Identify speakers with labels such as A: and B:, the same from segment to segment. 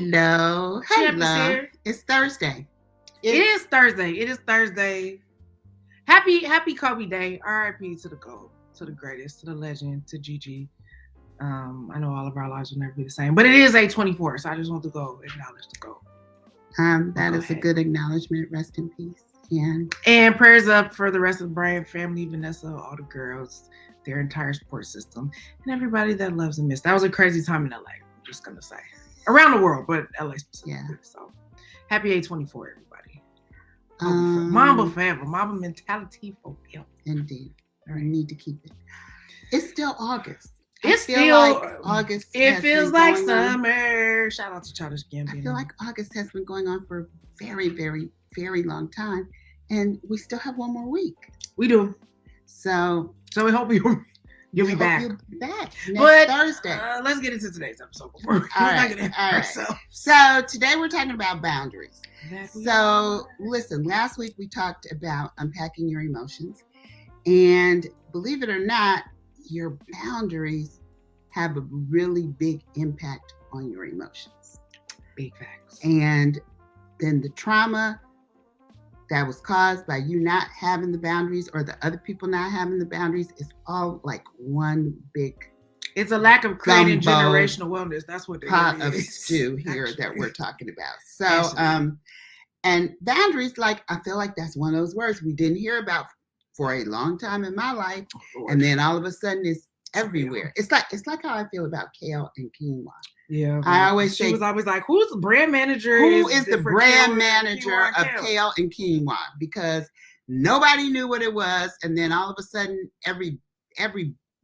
A: Hello. Hello. It's Thursday.
B: It is Thursday. Happy Kobe Day. R.I.P. to the GOAT, to the greatest, to the legend, to Gigi. I know all of our lives will never be the same, but it is 8/24, so I just want to go acknowledge the GOAT.
A: That is a good acknowledgement. Rest in peace.
B: And prayers up for the rest of the Bryant family, Vanessa, all the girls, their entire support system, and everybody that loves and misses. That was a crazy time in LA, I'm just going to say. Around the world, but LA specifically. Yeah. So happy 8/24, everybody. Mamba forever. Mamba mentality for real.
A: Indeed. We need to keep it. It's still August.
B: It's still like August. It feels like summer. Shout out to Childish Gambino.
A: I feel like August has been going on for a very, very, very long time. And we still have one more week.
B: We do.
A: So
B: we hope you'll be back.
A: You'll be back next Thursday.
B: Let's get into today's episode before we
A: all right. So today we're talking about boundaries. So listen, last week we talked about unpacking your emotions. And believe it or not, your boundaries have a really big impact on your emotions.
B: Big facts.
A: And then the trauma that was caused by you not having the boundaries or the other people not having the boundaries is all like one big.
B: It's a lack of creating generational wellness. That's what
A: pot of stew here that we're talking about. So, and boundaries, like I feel like that's one of those words we didn't hear about for a long time in my life, and then all of a sudden it's everywhere. It's like how I feel about kale and quinoa.
B: Yeah,
A: I always say
B: she was always like, "Who's the brand manager?
A: Who is the brand manager of kale and quinoa?" Because nobody knew what it was, and then all of a sudden, every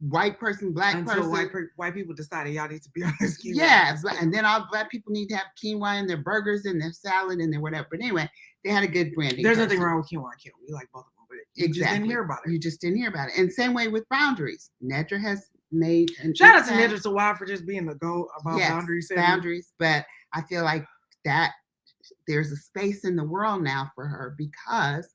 A: white person, black person,
B: white people decided y'all need to be on this quinoa.
A: Yeah, and then all black people need to have quinoa in their burgers and their salad and their whatever. But anyway, they had a good branding.
B: There's nothing wrong with quinoa and kale. We like both of them, but you just didn't hear about it.
A: You just didn't hear about it. And same way with boundaries. Nedra has made an
B: shout out to Nedra Sawai for just being the GOAT about boundaries.
A: But I feel like that there's a space in the world now for her because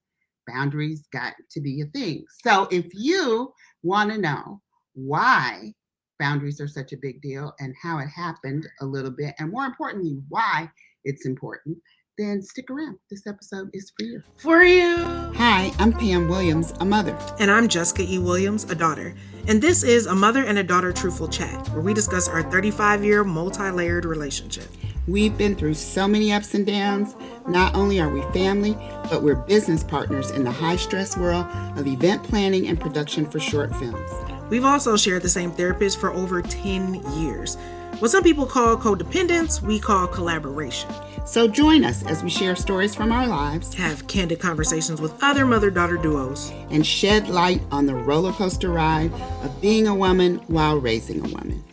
A: boundaries got to be a thing. So if you want to know why boundaries are such a big deal and how it happened a little bit, and more importantly, why it's important, then stick around. This episode is for you. Hi, I'm Pam Williams, a mother.
B: And I'm Jessica E. Williams, a daughter. And this is a mother and a daughter truthful chat, where we discuss our 35-year multi-layered relationship.
A: We've been through so many ups and downs. Not only are we family, but we're business partners in the high-stress world of event planning and production for short films.
B: We've also shared the same therapist for over 10 years. What some people call codependence, we call collaboration.
A: So join us as we share stories from our lives,
B: have candid conversations with other mother-daughter duos,
A: and shed light on the roller coaster ride of being a woman while raising a woman.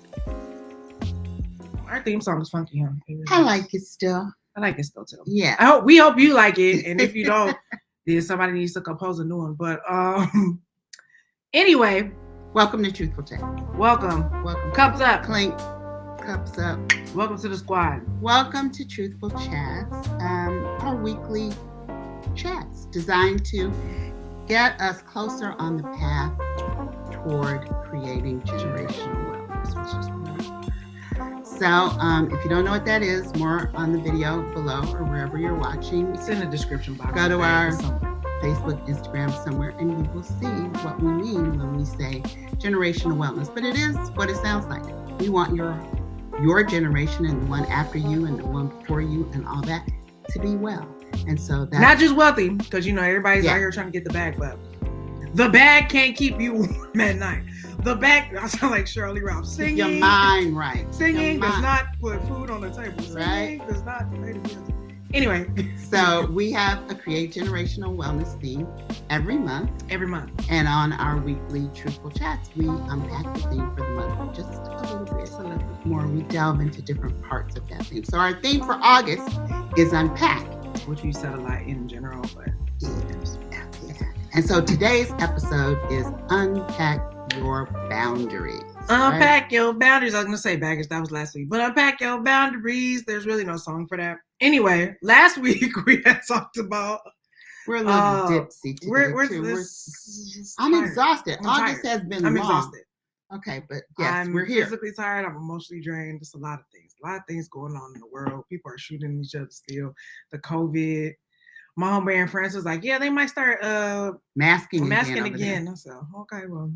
B: Our theme song is funky, huh?
A: I like it still.
B: I like it still too.
A: Yeah.
B: We hope you like it, and if you don't, then somebody needs to compose a new one. But anyway,
A: welcome to Truthful Chats.
B: Welcome. Cups up.
A: Clink. Cups up.
B: Welcome to the squad.
A: Welcome to Truthful Chats, our weekly chats designed to get us closer on the path toward creating generational wellness. So, if you don't know what that is, more on the video below or wherever you're watching.
B: It's in the description box.
A: Go to our Facebook, Instagram, somewhere, and you will see what we mean when we say generational wellness. But it is what it sounds like. We want your generation and the one after you and the one before you and all that to be well. And so that's
B: not just wealthy, because everybody's out here trying to get the bag, but the bag can't keep you warm at night. The bag, I sound like Shirley Ralph. Singing,
A: your mind right.
B: Singing does not put food on the table. Singing does not pay the bills. Anyway,
A: so we have a Create Generational Wellness theme every month. And on our weekly Truthful Chats, we unpack the theme for the month just a little bit more. We delve into different parts of that theme. So our theme for August is Unpack.
B: Which we said a lot in general, but
A: yeah. And so today's episode is Unpack Your Boundaries.
B: Unpack your boundaries. I was going to say baggage. That was last week. But unpack your boundaries. There's really no song for that. Anyway, last week we had talked about...
A: We're a little dipsy today, too. I'm exhausted. August has been long.
B: Exhausted.
A: Okay, but yes,
B: I'm
A: we're here.
B: physically tired. I'm emotionally drained. Just a lot of things. A lot of things going on in the world. People are shooting each other still. The COVID. My homeboy in France was like, yeah, they might start
A: Masking
B: again. I said, okay, well,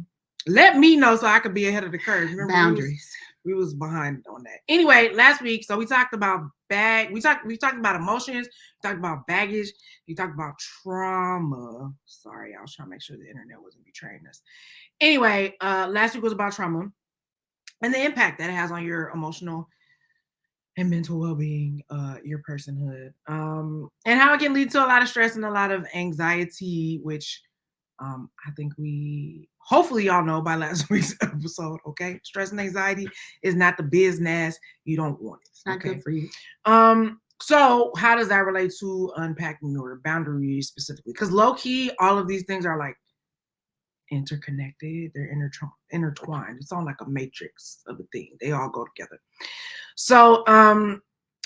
B: let me know so I could be ahead of the curve. Remember,
A: boundaries.
B: We was behind on that. Anyway, last week, so we talked about we talked about emotions, we talked about baggage, we talked about trauma. Sorry, I was trying to make sure the internet wasn't betraying us. Anyway, last week was about trauma and the impact that it has on your emotional and mental well-being, your personhood, and how it can lead to a lot of stress and a lot of anxiety, which I think we hopefully y'all know by last week's episode. Okay, stress and anxiety is not the business. You don't want it.
A: It's not
B: okay?
A: Good for you.
B: So how does that relate to unpacking your boundaries specifically? Because low key, all of these things are like interconnected. They're intertwined. It's all like a matrix of a thing. They all go together. So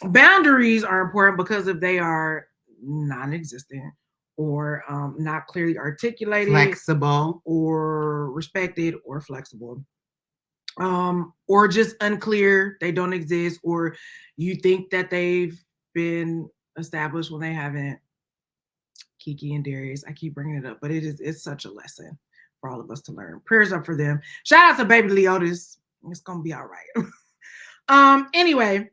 B: boundaries are important because if they are non-existent or not clearly articulated,
A: flexible,
B: or respected, or flexible, or just unclear, they don't exist, or you think that they've been established when they haven't. Kiki and Darius, I keep bringing it up, but it's such a lesson for all of us to learn. Prayers up for them. Shout out to baby Leotis. It's gonna be all right. Anyway,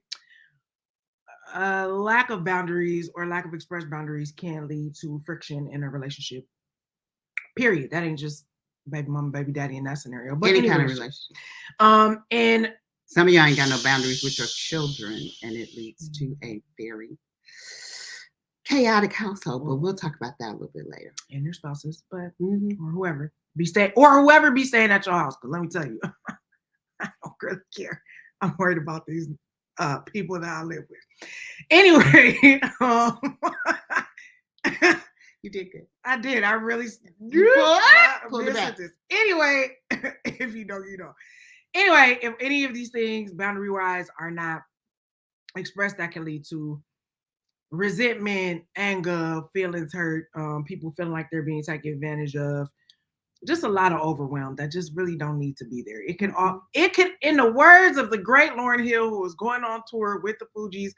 B: lack of boundaries or lack of expressed boundaries can lead to friction in a relationship. Period. That ain't just baby mama, baby daddy in that scenario, but
A: any kind of relationship.
B: And
A: some of y'all ain't got no boundaries with your children, and it leads to a very chaotic household. But we'll talk about that a little bit later.
B: And your spouses, but or whoever be staying at your house. Because let me tell you, I don't really care. I'm worried about these people that I live with. Anyway,
A: you did good.
B: I did. I really
A: pulled it back.
B: Anyway, if you know, you know. Anyway, if any of these things, boundary-wise, are not expressed, that can lead to resentment, anger, feelings hurt, people feeling like they're being taken advantage of, just a lot of overwhelm that just really don't need to be there. It can in the words of the great Lauryn Hill, who was going on tour with the Fugees,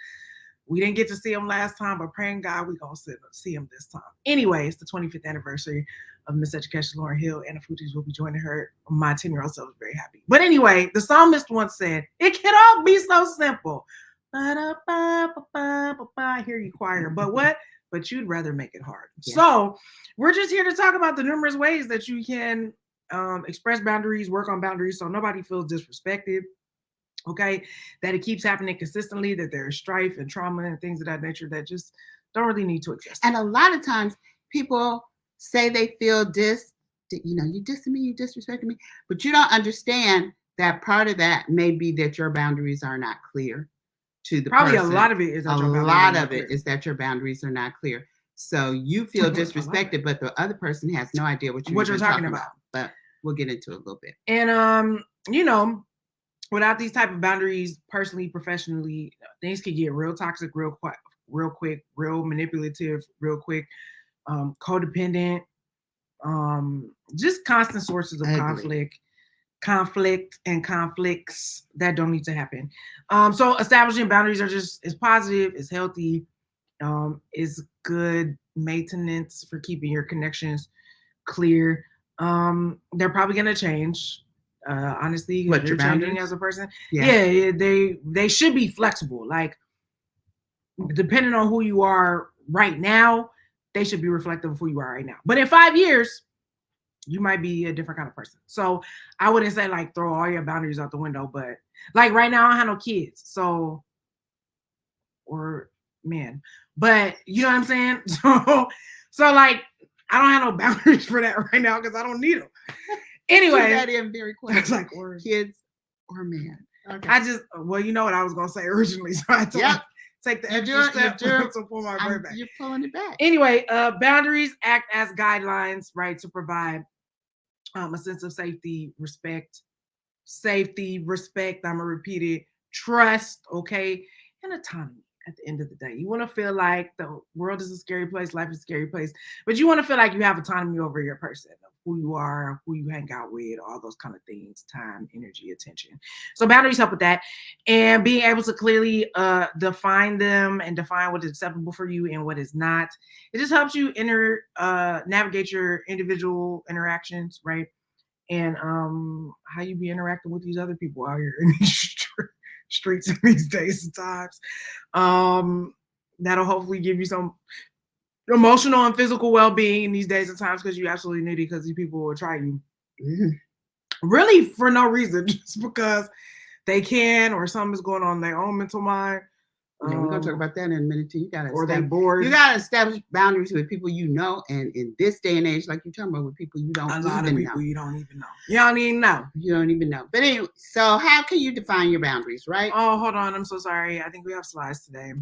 B: we didn't get to see him last time, but praying God we gonna see him this time. Anyway, it's the 25th anniversary of Miss Education Lauryn Hill, and the Fugees will be joining her. My 10-year-old self is very happy. But anyway, the psalmist once said, "It can all be so simple." I hear you choir, but what? But you'd rather make it hard. Yeah. So we're just here to talk about the numerous ways that you can express boundaries, work on boundaries, so nobody feels disrespected. Okay, that it keeps happening consistently, that there's strife and trauma and things of that nature that just don't really need to exist.
A: And a lot of times people say they feel you dissing me, you disrespecting me, but you don't understand that part of that may be that your boundaries are not clear to the
B: Probably
A: person.
B: A lot of it is
A: that your boundaries are not clear. So you feel disrespected, but the other person has no idea what you're talking about. But we'll get into it a little bit.
B: And without these type of boundaries, personally, professionally, things can get real toxic, real quick, real manipulative, real quick, codependent, just constant sources of conflict and conflicts that don't need to happen. So establishing boundaries is positive, is healthy, is good maintenance for keeping your connections clear. They're probably going to change. Honestly,
A: what you're
B: changing as a person. Yeah, they should be flexible. Like, depending on who you are right now, they should be reflective of who you are right now. But in 5 years, you might be a different kind of person. So I wouldn't say like throw all your boundaries out the window, but like right now I don't have no kids. So, or man, but you know what I'm saying? So like I don't have no boundaries for that right now because I don't need them. Anyway,
A: that in very quick. It's like kids or man.
B: Okay. You know what I was gonna say originally, so I had to take the extra step to pull my brain back.
A: You're pulling it back.
B: Anyway, boundaries act as guidelines, right, to provide a sense of safety, respect. I'm gonna repeat it, trust, okay, and autonomy. At the end of the day, you want to feel like the world is a scary place, life is a scary place, but you want to feel like you have autonomy over your person, who you are, who you hang out with, all those kind of things, time, energy, attention. So boundaries help with that. And being able to clearly define them and define what is acceptable for you and what is not. It just helps you navigate your individual interactions, right? And how you be interacting with these other people out here in these streets these days and times. That'll hopefully give you some emotional and physical well-being in these days and times, because you absolutely need it, because these people will try you really for no reason, just because they can, or something is going on in their own mental mind.
A: Yeah, we're gonna talk about that in a minute too.
B: Or they bored.
A: You gotta establish boundaries with people you know, and in this day and age, like you're talking about, with people you don't even know. A lot of people
B: you don't even know. You don't even know.
A: You don't even know. But anyway, so how can you define your boundaries, right?
B: Oh, hold on. I'm so sorry. I think we have slides today.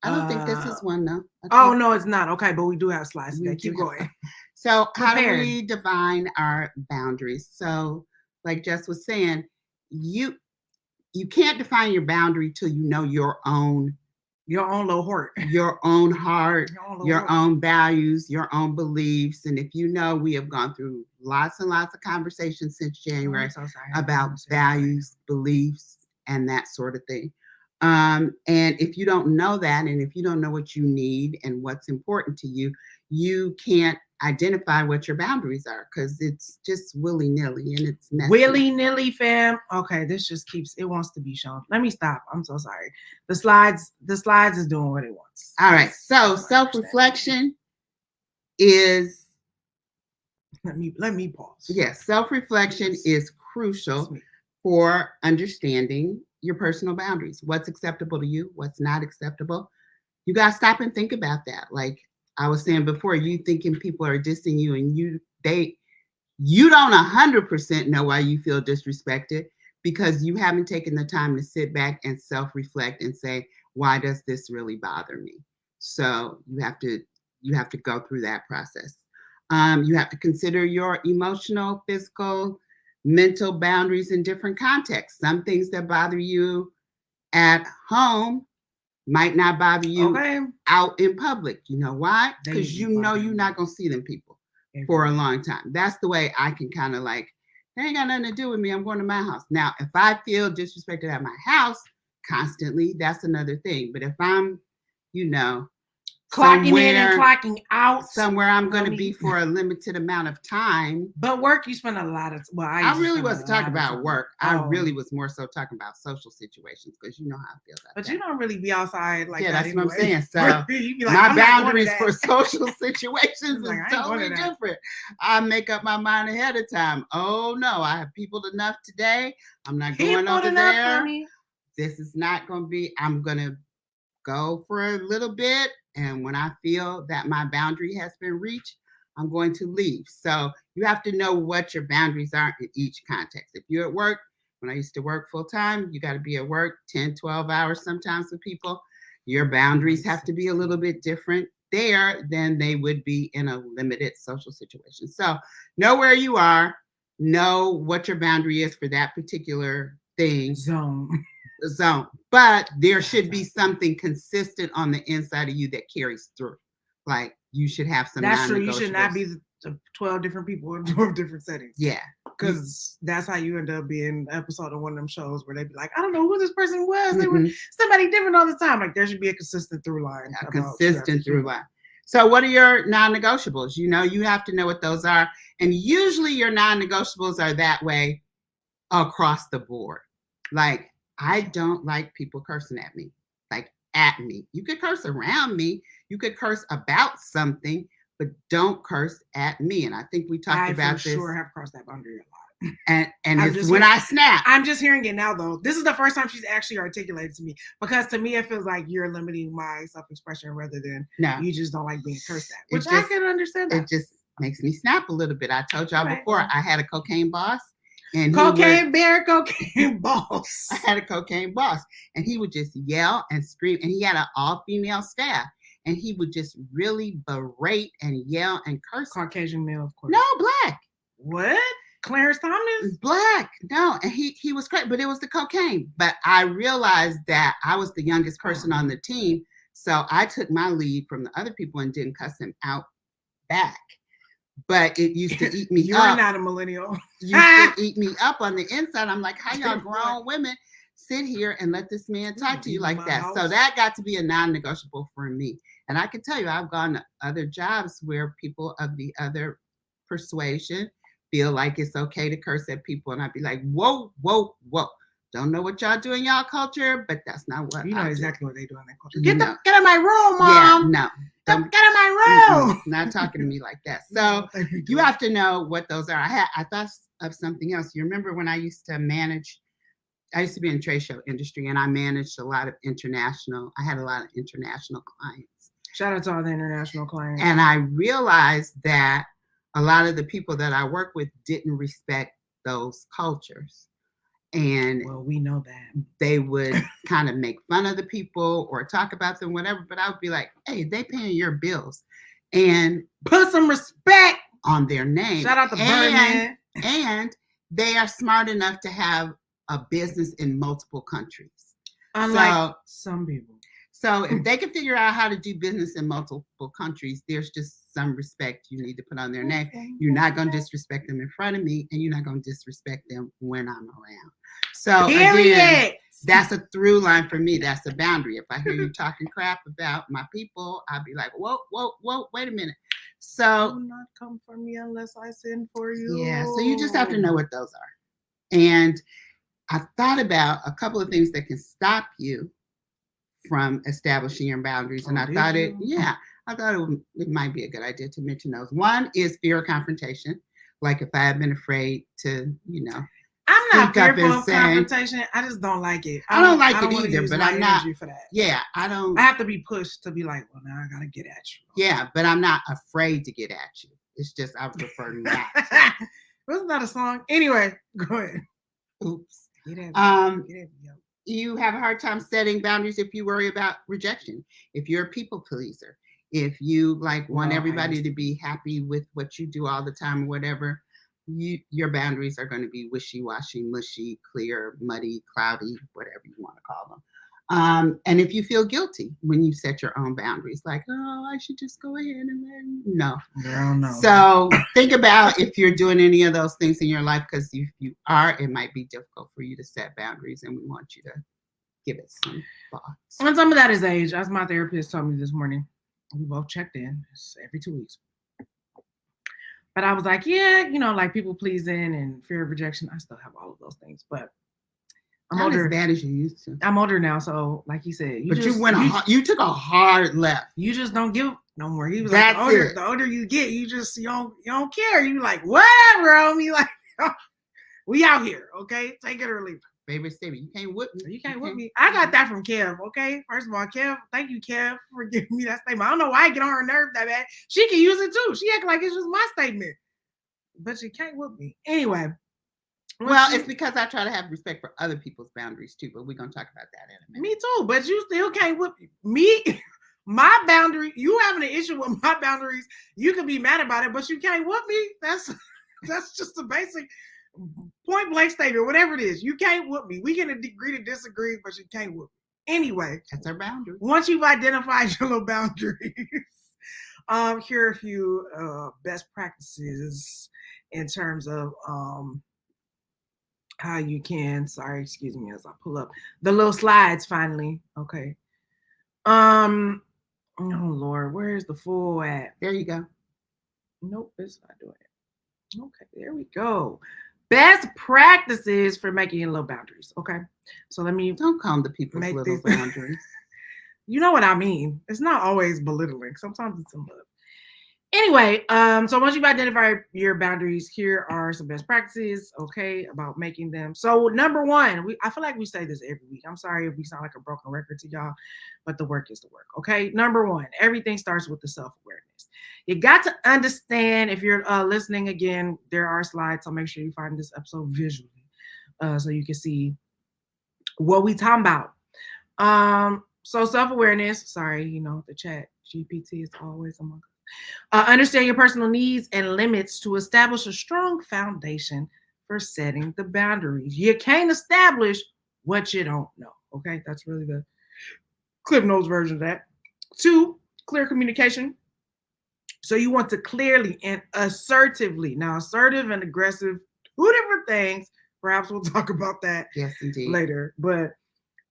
A: I don't think this is one, though.
B: Oh, no, it's not. Okay, but we do have slides today. Keep going.
A: So how do we define our boundaries? So like Jess was saying, you can't define your boundary till you know your own
B: little heart,
A: your own values, your own beliefs. And if you know, we have gone through lots and lots of conversations since January about values, beliefs, and that sort of thing. And if you don't know that, and if you don't know what you need and what's important to you, you can't identify what your boundaries are, because it's just willy-nilly and it's messy.
B: Willy-nilly, fam. Okay, this just it wants to be shown. Let me stop. I'm so sorry. The slides is doing what it wants.
A: All right. So self-reflection is.
B: Let me pause.
A: Yes, self-reflection is crucial for understanding your personal boundaries. What's acceptable to you? What's not acceptable? You gotta stop and think about that. Like I was saying before, you thinking people are dissing you, and you don't 100% know why you feel disrespected, because you haven't taken the time to sit back and self-reflect and say, why does this really bother me? So you have to go through that process. You have to consider your emotional, physical, mental boundaries in different contexts. Some things that bother you at home might not bother you out in public. You know why? Because you know you're not going to see them people for a long time. That's the way I can kind of like, they ain't got nothing to do with me. I'm going to my house. Now, if I feel disrespected at my house constantly, that's another thing. But if I'm,
B: clocking in and clocking out
A: somewhere, I'm going to be for a limited amount of time.
B: But work, you spend a lot of. Well,
A: I really wasn't talking about work. I really was more so talking about social situations, because you know how I feel about that.
B: But you don't really be outside like that.
A: Yeah, that's
B: anyway.
A: what I'm saying. So be like, my boundaries for social situations is totally different. I make up my mind ahead of time. Oh no, I have people enough today. I'm not going over there. This is not going to be. I'm going to go for a little bit. And when I feel that my boundary has been reached, I'm going to leave. So you have to know what your boundaries are in each context. If you're at work, when I used to work full time, you got to be at work 10, 12 hours sometimes with people. Your boundaries have to be a little bit different there than they would be in a limited social situation. So know where you are, know what your boundary is for that particular thing.
B: Zone.
A: But there should be something consistent on the inside of you that carries through. Like you should have some.
B: That's true. You should not be 12 different people in 12 different settings.
A: Yeah,
B: because that's how you end up being an episode of one of them shows where they be like, I don't know who this person was. They were somebody different all the time. Like there should be a consistent through line. So
A: what are your non-negotiables? You have to know what those are, and usually your non-negotiables are that way across the board. Like, I don't like people cursing at me, like at me. You could curse around me. You could curse about something, but don't curse at me. And I think we talked about this. I for
B: sure have crossed that boundary a lot.
A: And it's when I snap.
B: I'm just hearing it now, though. This is the first time she's actually articulated to me, because to me, it feels like you're limiting my self-expression rather than you just don't like being cursed at, which I can understand that.
A: It just makes me snap a little bit. I told y'all before, I had a cocaine boss.
B: And cocaine boss.
A: I had a cocaine boss, and he would just yell and scream, and he had an all-female staff, and he would just really berate and yell and curse.
B: Caucasian male, of course.
A: No, black.
B: What? Clarence Thomas?
A: Black. No, and he was crazy, but it was the cocaine. But I realized that I was the youngest person on the team, so I took my lead from the other people and didn't cuss him out back. but it used to eat me
B: You're
A: up.
B: not a millennial.
A: Used to eat me up on the inside. I'm like, how y'all grown women sit here and let this man talk to you like that?
B: House.
A: So that got to be a non-negotiable for me. And I can tell you, I've gone to other jobs where people of the other persuasion feel like it's okay to curse at people, and I'd be like, whoa, whoa, whoa. Don't know what y'all do in y'all culture, but that's not what
B: you know
A: I
B: exactly
A: do.
B: what they do in that culture.
A: You
B: Get
A: know.
B: out of my room,
A: Yeah,
B: mom.
A: no.
B: Get in my room.
A: Not talking to me like that. So you have to know what those are. I thought of something else. You remember when I used to manage, I used to be in the trade show industry, and I managed a lot of international, I had a lot of international clients.
B: Shout out to all the international clients.
A: And I realized that a lot of the people that I work with didn't respect those cultures. And
B: well, we know that
A: they would kind of make fun of the people or talk about them, whatever. But I would be like, hey, they paying your bills, and
B: put some respect
A: on their name.
B: Shout out to Birdman.
A: And they are smart enough to have a business in multiple countries.
B: Unlike some people.
A: So if they can figure out how to do business in multiple countries, there's just some respect you need to put on their name. You're not going to disrespect them in front of me, and you're not going to disrespect them when I'm around. So again, that's a through line for me. That's a boundary. If I hear you talking crap about my people, I'll be like, whoa, whoa, whoa, wait a minute. So
B: do not come for me unless I send for you.
A: Yeah, so you just have to know what those are. And I thought about a couple of things that can stop you from establishing your boundaries. And I thought it might be a good idea to mention those. One is fear of confrontation. Like if I had been afraid to,
B: I'm not fearful of confrontation. I just don't like it.
A: I don't like it either, but I'm not
B: for that.
A: Yeah, I have
B: to be pushed to be like, well, now I gotta get at you.
A: Yeah, but I'm not afraid to get at you. It's just I prefer not.
B: Wasn't that a song? Anyway, go ahead.
A: Oops.
B: Get at me.
A: You have a hard time setting boundaries if you worry about rejection. If you're a people pleaser, if you want everybody to be happy with what you do all the time or whatever, your boundaries are going to be wishy-washy, mushy, clear, muddy, cloudy, whatever you want to call them. And if you feel guilty when you set your own boundaries, like, oh, I should just go ahead and then no.
B: Girl, no.
A: So think about if you're doing any of those things in your life, because if you are, it might be difficult for you to set boundaries, and we want you to give it some thoughts.
B: And some of that is age. As my therapist told me this morning, we both checked in every 2 weeks. But I was like, yeah, like people pleasing and fear of rejection. I still have all of those things, but I'm older.
A: Not as bad as you used to.
B: I'm older now, so like he said,
A: you took a hard left.
B: You just don't give no more. He was
A: like,
B: the older you get, you don't care. You like whatever, homie. Like we out here, okay? Take it or leave it.
A: Favorite statement. You can't whip me.
B: You can't whip me. I got that from Kev, okay? First of all, Kev, thank you, Kev, for giving me that statement. I don't know why I get on her nerve that bad. She can use it too. She act like it's just my statement. But she can't whip me. Anyway.
A: Well, it's because I try to have respect for other people's boundaries too, but we're going to talk about that in a minute.
B: Me too, but you still can't whip me. My boundary, you having an issue with my boundaries, you can be mad about it, but you can't whip me. That's just a basic point blank statement, whatever it is. You can't whip me. We can agree to disagree, but you can't whip me. Anyway.
A: That's our boundary.
B: Once you've identified your little boundaries, here are a few best practices in terms of how you can, excuse me as I pull up the little slides finally. Okay. Oh Lord, where's the full at?
A: There you go.
B: Nope, it's not doing it. Okay, there we go. Best practices for making your little boundaries. Okay. So let me
A: don't call the people's little boundaries.
B: You know what I mean. It's not always belittling. Sometimes it's in love. Anyway, so once you've identified your boundaries, here are some best practices, okay, about making them. So number one, I feel like we say this every week. I'm sorry if we sound like a broken record to y'all, but the work is the work, okay? Number one, everything starts with the self-awareness. You got to understand, if you're listening again, there are slides, so make sure you find this episode visually so you can see what we talking about. So self-awareness, the chat GPT is always among us. Understand your personal needs and limits to establish a strong foundation for setting the boundaries. You can't establish what you don't know. Okay, that's really the Cliff Notes version of that. 2, clear communication. So you want to clearly and assertively. Now, assertive and aggressive, two different things. Perhaps we'll talk about that
A: Yes, indeed.
B: later. But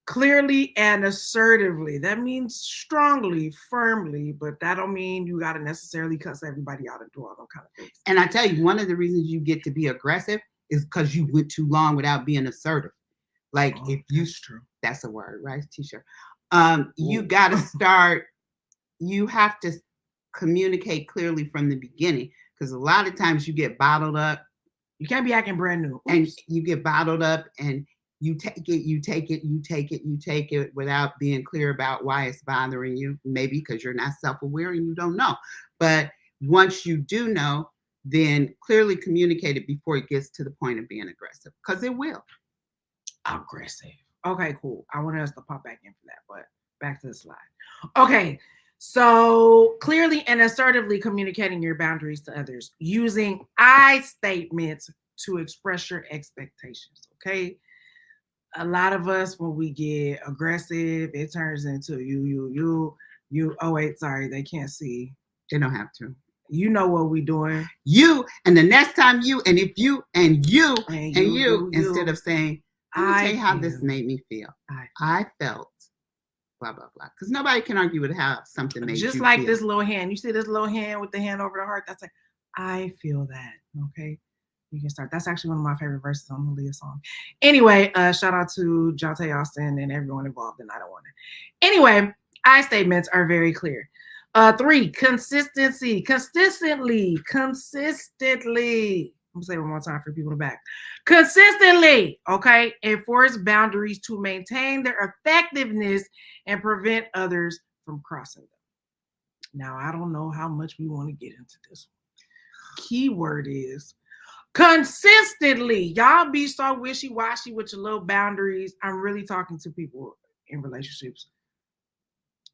B: clearly and assertively, that means strongly, firmly, but that don't mean you got to necessarily cuss everybody out and do all those kind of things.
A: And I tell you, one of the reasons you get to be aggressive is because you went too long without being assertive. Like if you,
B: that's true.
A: That's a word, right? T-shirt. You got to start. You have to communicate clearly from the beginning, because a lot of times you get bottled up.
B: You can't be acting brand new.
A: And you get bottled up and you take it without being clear about why it's bothering you. Maybe because you're not self-aware and you don't know. But once you do know, then clearly communicate it before it gets to the point of being aggressive, because it will.
B: Aggressive. Okay, cool. I want us to pop back in for that, but back to the slide. Okay, so clearly and assertively communicating your boundaries to others using I statements to express your expectations. Okay, a lot of us, when we get aggressive, it turns into you. Oh wait, sorry, they can't see.
A: They don't have to.
B: You know what we doing.
A: You, and the next time you, and if you, and you, and you, instead of saying, let me tell you how this made me feel. I felt blah, blah, blah. Because nobody can argue with how something made you feel.
B: Just like this little hand. You see this little hand with the hand over the heart? That's like, I feel that. Okay. You can start. That's actually one of my favorite verses on the Leah song. Anyway, shout out to Jonte Austin and everyone involved in I Don't Want It. Anyway, I statements are very clear. 3, consistency. Consistently. I'm going to say it one more time for people in the back. Consistently, okay, enforce boundaries to maintain their effectiveness and prevent others from crossing them. Now, I don't know how much we want to get into this one. Keyword is consistently. Y'all be so wishy-washy with your little boundaries. I'm really talking to people in relationships,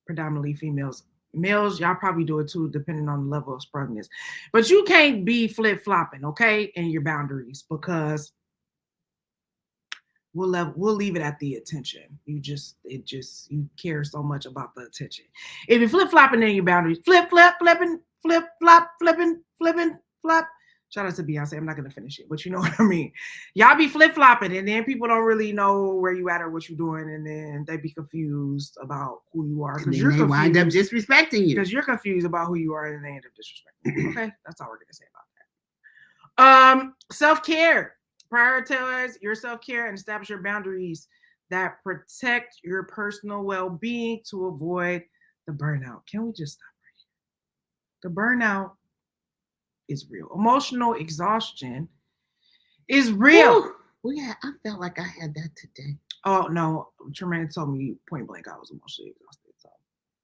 B: predominantly females. Males, y'all probably do it too, depending on the level of sprungness. But you can't be flip-flopping, okay, in your boundaries, because we'll leave it at the attention. You care so much about the attention. If you're flip-flopping in your boundaries, flipping, flip-flop, flipping, flop. Shout out to Beyonce. I'm not going to finish it, but you know what I mean. Y'all be flip-flopping, and then people don't really know where you at or what you're doing, and then they be confused about who you are.
A: Because they wind up disrespecting you.
B: Because you're confused about who you are, and they end up disrespecting you. Okay? That's all we're going to say about that. Self-care. Prioritize your self-care and establish your boundaries that protect your personal well-being to avoid the burnout. Can we just stop right here? The burnout is real. Emotional exhaustion is real.
A: Well, yeah, I felt like I had that today.
B: Oh, no. Tremaine told me point blank I was emotionally exhausted. So.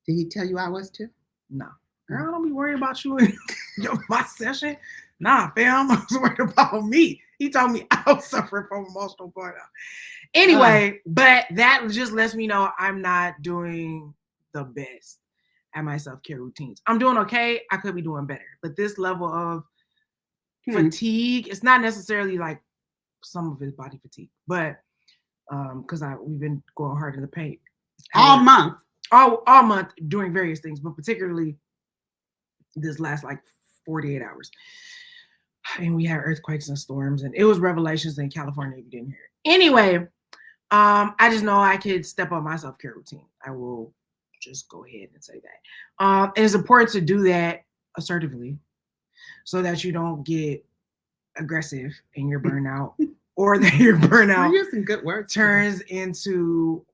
A: Did he tell you I was too?
B: No. Girl, don't be worried about you in my session. Nah, fam, I was worried about me. He told me I was suffering from emotional burnout. Anyway, but that just lets me know I'm not doing the best at my self-care routines. I'm doing okay. I could be doing better. But this level of fatigue, it's not necessarily like some of his body fatigue, but because we've been going hard in the paint.
A: All month
B: doing various things, but particularly this last like 48 hours. And we had earthquakes and storms, and it was revelations in California if you didn't hear it. Anyway, I just know I could step up my self-care routine. I will just go ahead and say that. It's important to do that assertively so that you don't get aggressive in your burnout or that your burnout
A: using good words
B: turns into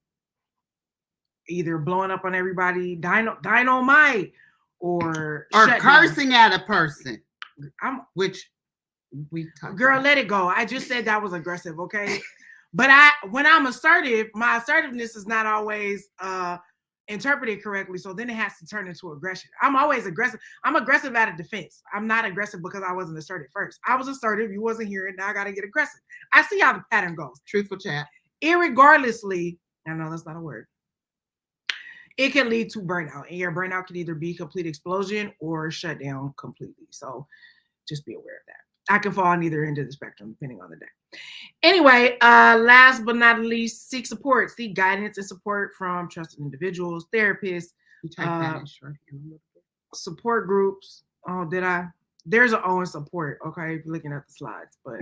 B: either blowing up on everybody, dynamite, or
A: cursing at a person.
B: Girl, let it go. I just said that was aggressive, okay? But when I'm assertive, my assertiveness is not always interpreted correctly, so then it has to turn into aggression. I'm always aggressive. I'm aggressive out of defense. I'm not aggressive because I wasn't assertive first. I was assertive. You wasn't hearing. Now I got to get aggressive. I see how the pattern goes.
A: Truthful chat.
B: Irregardlessly, I know that's not a word. It can lead to burnout, and your burnout can either be complete explosion or shut down completely. So just be aware of that. I can fall on either end of the spectrum, depending on the day. Anyway, last but not least, seek support. Seek guidance and support from trusted individuals, therapists, support groups, Oh, did I? There's an O in support. Okay, if you're looking at the slides, but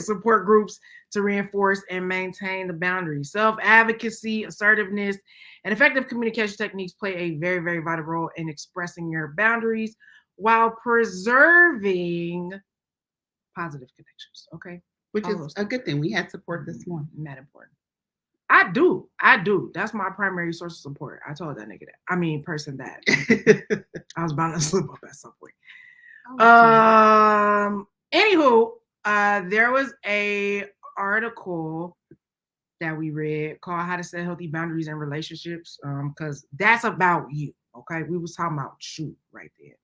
B: support groups to reinforce and maintain the boundaries. Self-advocacy, assertiveness, and effective communication techniques play a very, very vital role in expressing your boundaries while preserving positive connections. Okay.
A: Which
B: All
A: is
B: those
A: a good thing. We had support this morning.
B: Not important. I do. That's my primary source of support. I told that nigga that. I mean, person that. I was bound to slip up at some point. Anywho, there was a article that we read called "How to Set Healthy Boundaries in Relationships," because that's about you. Okay, we was talking about you right there.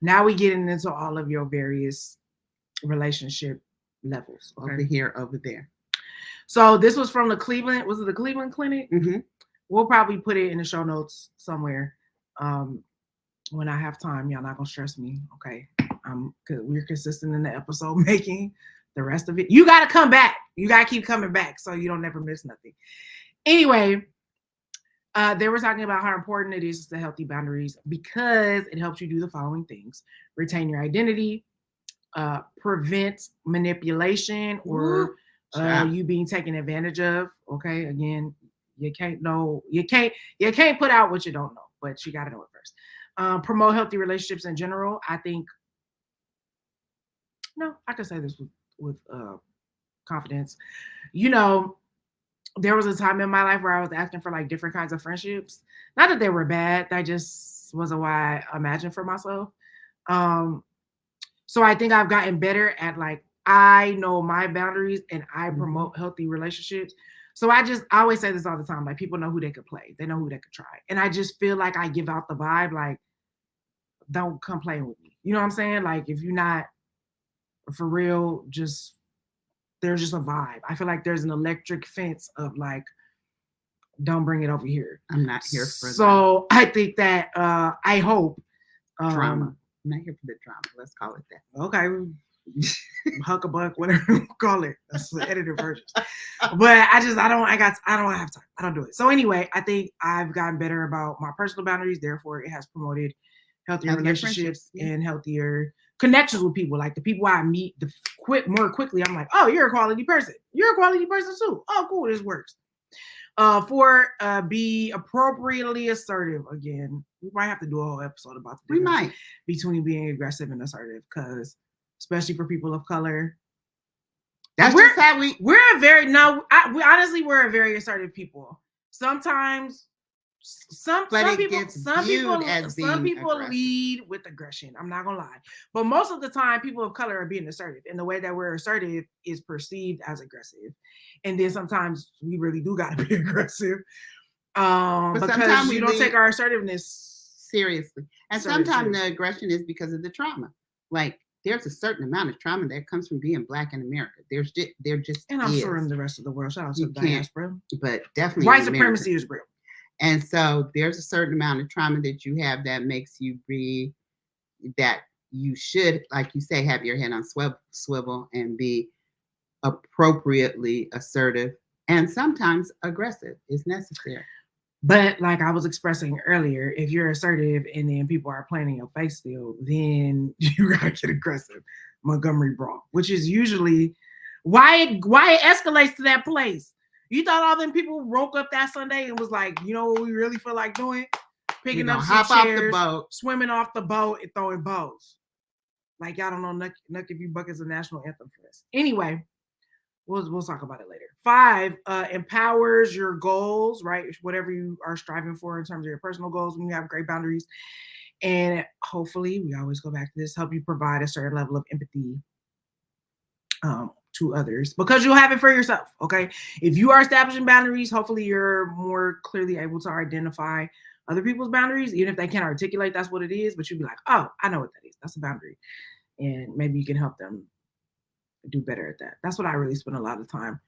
B: Now we getting into all of your various relationship levels.
A: Okay? Over here, over there.
B: So this was from the Cleveland. Was it the Cleveland Clinic?
A: Mm-hmm.
B: We'll probably put it in the show notes somewhere. When I have time, y'all not gonna stress me, okay? Cause we're consistent in the episode making. The rest of it, you gotta come back. You gotta keep coming back so you don't never miss nothing. Anyway, they were talking about how important it is to healthy boundaries because it helps you do the following things: retain your identity, prevent manipulation or you being taken advantage of. Okay, again, you can't put out what you don't know, but you gotta know it first. Promote healthy relationships in general. I think, no, I can say this with confidence. You know, there was a time in my life where I was asking for like different kinds of friendships. Not that they were bad, that just wasn't what I imagined for myself. So I think I've gotten better at like, I know my boundaries and I promote healthy relationships. So I always say this all the time, like people know who they could play. They know who they could try. And I just feel like I give out the vibe, like, don't come playing with me. You know what I'm saying? Like if you're not for real, there's just a vibe. I feel like there's an electric fence of like, don't bring it over here.
A: I'm not here for
B: so that. I think that I hope
A: drama. I'm not here for the drama. Let's call it that.
B: Okay. Huckabuck, whatever you call it. That's the edited version. But I don't have time. I don't do it. So anyway, I think I've gotten better about my personal boundaries. Therefore, it has promoted healthier relationships and healthier connections with people. Like the people I meet more quickly, I'm like, oh, you're a quality person. You're a quality person too. Oh, cool, this works. Be appropriately assertive. Again, we might have to do a whole episode about the difference between being aggressive and assertive, because especially for people of color, we're a very assertive people. Sometimes some people lead with aggression. I'm not gonna lie, but most of the time people of color are being assertive, and the way that we're assertive is perceived as aggressive, and then sometimes we really do gotta be aggressive because you don't take our assertiveness
A: seriously, and sometimes the aggression is because of the trauma. Like there's a certain amount of trauma that comes from being Black in America. And
B: I'm sure in the rest of the world. Shout out to the diaspora,
A: but definitely
B: white supremacy is real.
A: And so there's a certain amount of trauma that you have that makes you be that you should, like you say, have your head on swivel and be appropriately assertive, and sometimes aggressive is necessary.
B: But like I was expressing earlier, if you're assertive and then people are playing in your face still, then you gotta get aggressive. Montgomery Brawl, which is usually why it escalates to that place. You thought all them people woke up that Sunday and was like, you know what we really feel like doing? Picking up some chairs, off the boat, swimming off the boat, and throwing bows. Like y'all don't know Nuck If You Buck is a national anthem for us. Anyway, we'll talk about it later. 5, empowers your goals, right? Whatever you are striving for in terms of your personal goals when you have great boundaries. And hopefully, we always go back to this, help you provide a certain level of empathy to others, because you'll have it for yourself. Okay, if you are establishing boundaries, hopefully you're more clearly able to identify other people's boundaries, even if they can't articulate that's what it is, but you'll be like, oh, I know what that is. That's a boundary. And maybe you can help them do better at that. That's what I really spend a lot of time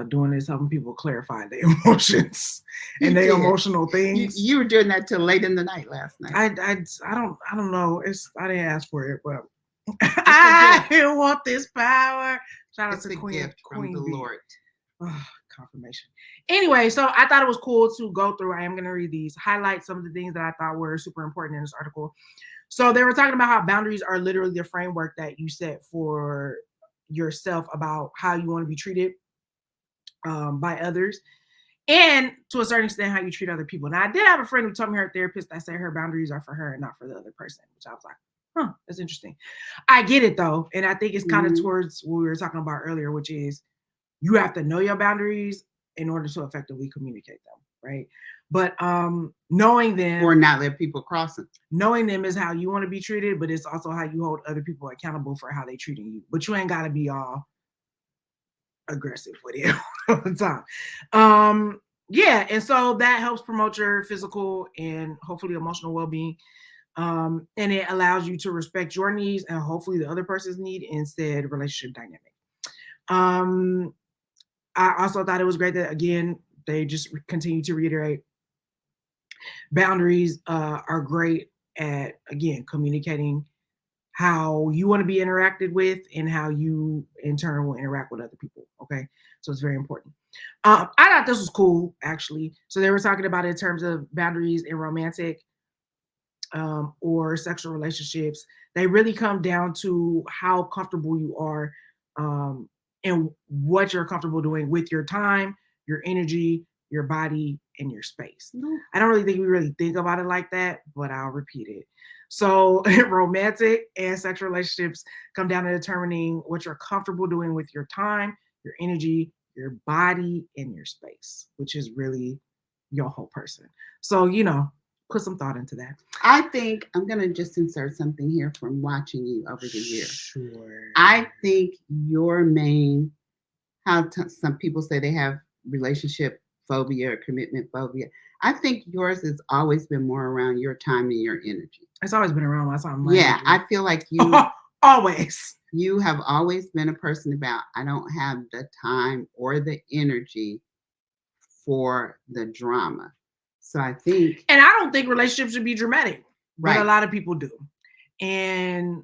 B: doing, is helping people clarify their emotions and their emotional things.
A: You were doing that till late in the night last night.
B: I don't know. I didn't ask for it, but I want this power. Shout out to Queen,
A: gift from the Lord.
B: Oh, confirmation. Anyway, so I thought it was cool to go through. I am going to read these, highlight some of the things that I thought were super important in this article. So they were talking about how boundaries are literally the framework that you set for yourself about how you want to be treated by others, and to a certain extent how you treat other people. Now, I did have a friend who told me, her therapist, that said her boundaries are for her and not for the other person, which I was like, huh, that's interesting. I get it though, and I think it's kind of towards what we were talking about earlier, which is you have to know your boundaries in order to effectively communicate them, right? But knowing them,
A: or not let people cross it.
B: Knowing them is how you want to be treated, but it's also how you hold other people accountable for how they treating you. But you ain't got to be all aggressive with it all the time. Yeah, and so that helps promote your physical and hopefully emotional well-being. And it allows you to respect your needs and hopefully the other person's need instead relationship dynamic. I also thought it was great that, again, they just continue to reiterate boundaries are great at, again, communicating how you want to be interacted with and how you in turn will interact with other people. Okay, so it's very important. I thought this was cool, actually. So they were talking about it in terms of boundaries in romantic or sexual relationships. They really come down to how comfortable you are and what you're comfortable doing with your time, your energy, your body, and your space. I don't really think we really think about it like that, but I'll repeat it. So romantic and sexual relationships come down to determining what you're comfortable doing with your time, your energy, your body, and your space, which is really your whole person. So, put some thought into that.
A: I think I'm going to just insert something here from watching you over the years.
B: Sure.
A: I think your main, some people say they have relationship phobia or commitment phobia. I think yours has always been more around your time and your energy.
B: It's always been around my time.
A: Yeah, I feel like you
B: always.
A: You have always been a person about, I don't have the time or the energy for the drama. So I think,
B: and I don't think relationships should be dramatic,
A: right?
B: But a lot of people do, and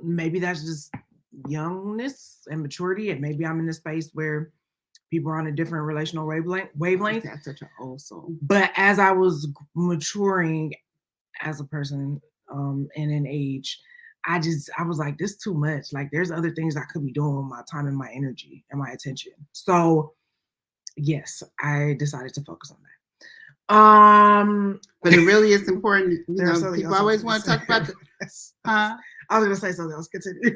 B: maybe that's just youngness and maturity, and maybe I'm in a space where people are on a different relational wavelength.
A: That's such an old soul.
B: But as I was maturing as a person and in age, I was like, this is too much. Like, there's other things I could be doing with my time and my energy and my attention. So yes, I decided to focus on that.
A: But it really is important. People always want to talk about
B: I was gonna say something else. Continue.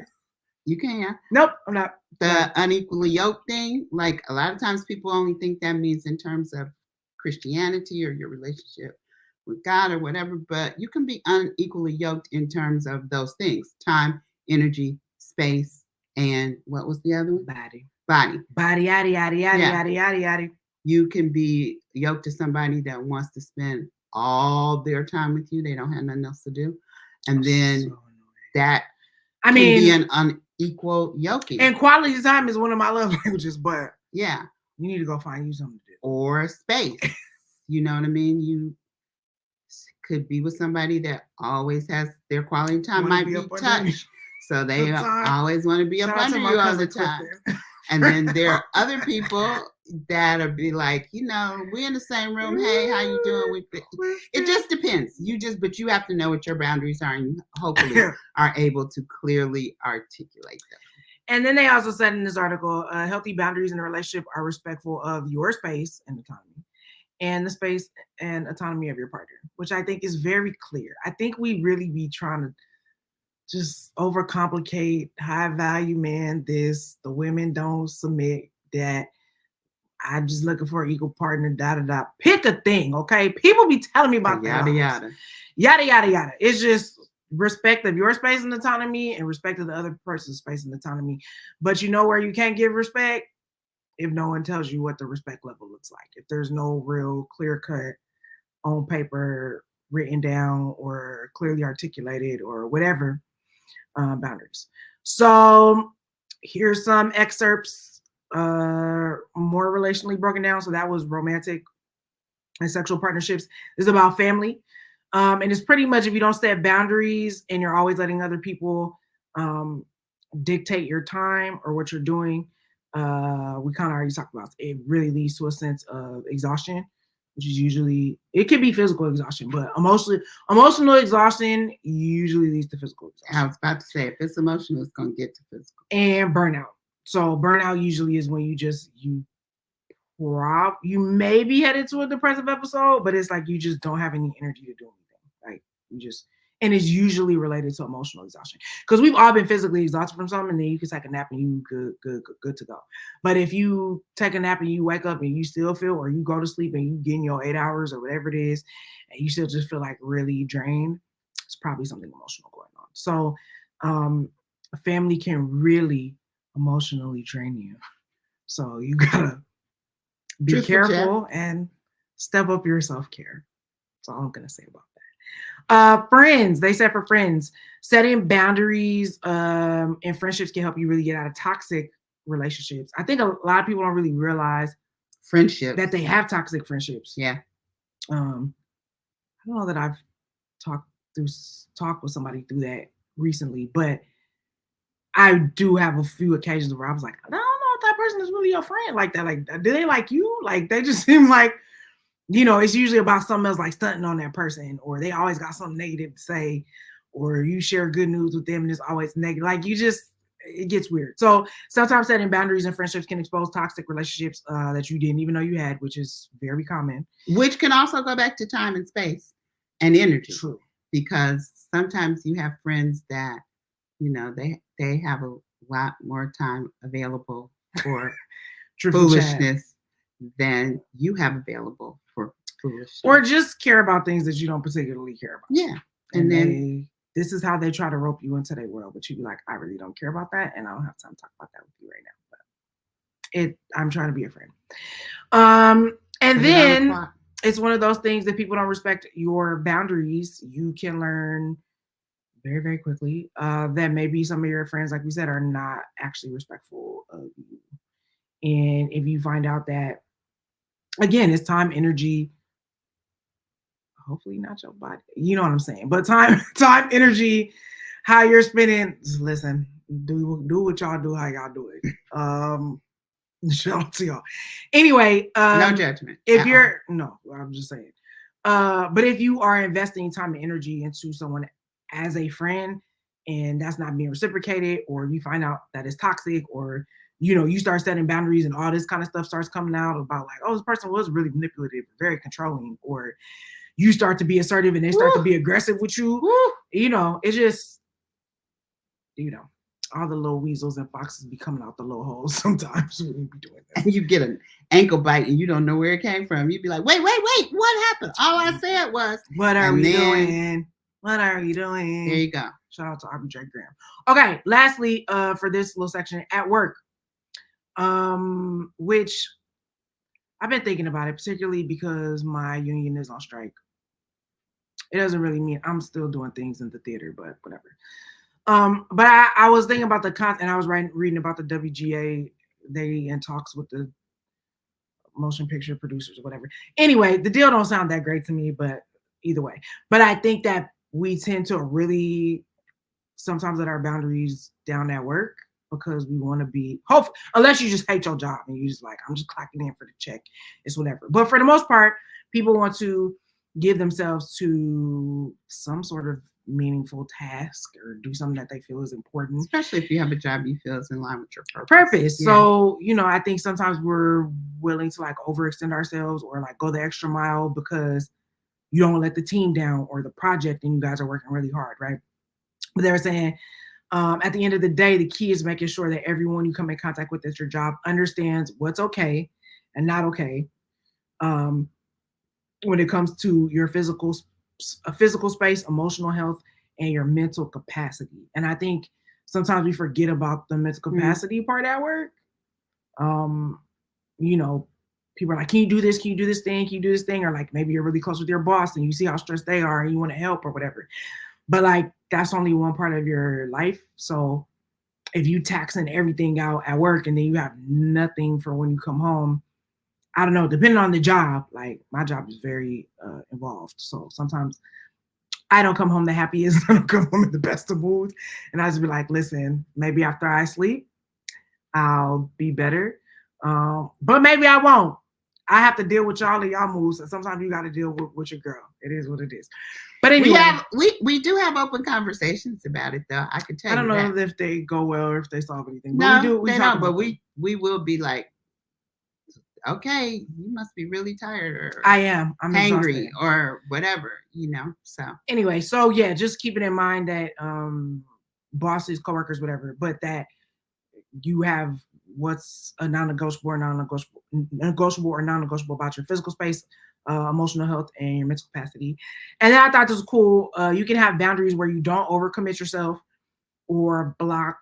A: You can.
B: Nope, I'm not.
A: The unequally yoked thing, like a lot of times people only think that means in terms of Christianity or your relationship with God or whatever, but you can be unequally yoked in terms of those things: time, energy, space, and what was the other one?
B: Body, yada.
A: You can be yoked to somebody that wants to spend all their time with you. They don't have nothing else to do. And then that can be an unequal yoking.
B: And quality time is one of my love languages, but
A: yeah,
B: you need to go find you something to do.
A: Or space. You know what I mean? You could be with somebody that always has their quality time might be touch. So they always want to be up under you all the time. And then there are other people that'll be like, we're in the same room. Hey, how you doing? It just depends. But you have to know what your boundaries are, and you hopefully are able to clearly articulate them.
B: And then they also said in this article, healthy boundaries in a relationship are respectful of your space and autonomy, and the space and autonomy of your partner, which I think is very clear. I think we really be trying to just overcomplicate, high value man this, the women don't submit, that I'm just looking for an equal partner, da. Pick a thing, okay? People be telling me about that. Yada. It's just respect of your space and autonomy and respect of the other person's space and autonomy. But you know where you can't give respect? If no one tells you what the respect level looks like. If there's no real clear cut on paper, written down, or clearly articulated or whatever boundaries. So here's some excerpts, more relationally broken down. So that was romantic and sexual partnerships. This is about family. And it's pretty much, if you don't set boundaries and you're always letting other people dictate your time or what you're doing, We kind of already talked about it. Really leads to a sense of exhaustion, which is usually, it can be physical exhaustion, but emotional exhaustion usually leads to physical exhaustion.
A: I was about to say, if it's emotional, it's going to get to physical.
B: And burnout. So burnout usually is when you may be headed to a depressive episode, but it's like you just don't have any energy to do anything. Like you just, and it's usually related to emotional exhaustion, because we've all been physically exhausted from something, and then you can take a nap and you good to go. But if you take a nap and you wake up and you still feel, or you go to sleep and you get in your 8 hours or whatever it is, and you still just feel like really drained, it's probably something emotional going on. So a family can really emotionally drain you. So you gotta be
A: Truthful
B: careful
A: chat.
B: and step up your self-care. That's all I'm gonna say about that. Friends, they said for friends, setting boundaries in friendships can help you really get out of toxic relationships. I think a lot of people don't really realize
A: Friendships.
B: that they have toxic friendships.
A: Yeah.
B: I don't know that I've talked with somebody through that recently, but I do have a few occasions where I was like, I don't know if that person is really your friend like that. Like, do they like you? Like, they just seem like, it's usually about something else, like stunting on that person, or they always got something negative to say, or you share good news with them and it's always negative. Like, it gets weird. So sometimes setting boundaries in friendships can expose toxic relationships that you didn't even know you had, which is very common.
A: Which can also go back to time and space and energy.
B: True.
A: Because sometimes you have friends that, they have a lot more time available for foolishness than you have available for foolishness.
B: Or just care about things that you don't particularly care about.
A: Yeah.
B: And then this is how they try to rope you into their world, but you be like, I really don't care about that, and I don't have time to talk about that with you right now. But I'm trying to be a friend. And then it's one of those things that people don't respect your boundaries. You can learn very, very quickly that maybe some of your friends, like we said, are not actually respectful of you. And if you find out that, again, it's time, energy, hopefully not your body, you know what I'm saying, but time, energy, how you're spending, listen, do what y'all do, how y'all do it. Shout out to y'all. Anyway,
A: no judgment.
B: If you're no, I'm just saying. But if you are investing time and energy into someone as a friend, and that's not being reciprocated, or you find out that it's toxic, or you start setting boundaries and all this kind of stuff starts coming out about like, oh, this person was really manipulative, very controlling, or you start to be assertive and they start to be aggressive with you. It's just, all the little weasels and foxes be coming out the little holes sometimes when you be doing that.
A: And you get an ankle bite and you don't know where it came from. You'd be like, wait, what happened? All I said was,
B: what are we doing? What are you doing?
A: There you go.
B: Shout out to Arbitrary Graham. Okay, lastly, for this little section, at work, which I've been thinking about it, particularly because my union is on strike. It doesn't really mean I'm still doing things in the theater, but whatever. But I was thinking about the content, and I was reading about the WGA. They in talks with the motion picture producers or whatever. Anyway, the deal don't sound that great to me, but either way. But I think that we tend to really sometimes let our boundaries down at work because we want to be hopeful, unless you just hate your job and you just like, I'm just clocking in for the check. It's whatever. But for the most part, people want to give themselves to some sort of meaningful task or do something that they feel is important.
A: Especially if you have a job you feel is in line with your
B: purpose. Yeah. So, I think sometimes we're willing to like overextend ourselves or like go the extra mile because you don't let the team down or the project and you guys are working really hard, right? But they're saying at the end of the day, the key is making sure that everyone you come in contact with at your job understands what's okay and not okay when it comes to your physical space, emotional health, and your mental capacity. And I think sometimes we forget about the mental capacity part at work. People are like, can you do this? Can you do this thing? Can you do this thing? Or like maybe you're really close with your boss and you see how stressed they are and you want to help or whatever. But like that's only one part of your life. So if you taxing everything out at work and then you have nothing for when you come home, I don't know, depending on the job, like my job is very involved. So sometimes I don't come home the happiest. I don't come home in the best of moods. And I just be like, listen, maybe after I sleep, I'll be better. But maybe I won't. I have to deal with y'all and y'all moves. And sometimes you got to deal with your girl. It is what it is. But anyway,
A: we do have open conversations about it though. I can tell
B: I don't
A: you
B: know
A: that.
B: if they go well or if they solve anything. But
A: No,
B: we do. We
A: they
B: talk
A: don't.
B: about
A: But we will be like, okay, you must be really tired or
B: I am. I'm
A: hangry
B: exhausted.
A: or whatever, you know. So
B: Anyway, so yeah, just keeping in mind that bosses, coworkers, whatever, but that you have what's a non-negotiable or negotiable or non-negotiable about your physical space, emotional health, and your mental capacity. And then I thought this was cool. You can have boundaries where you don't overcommit yourself or block.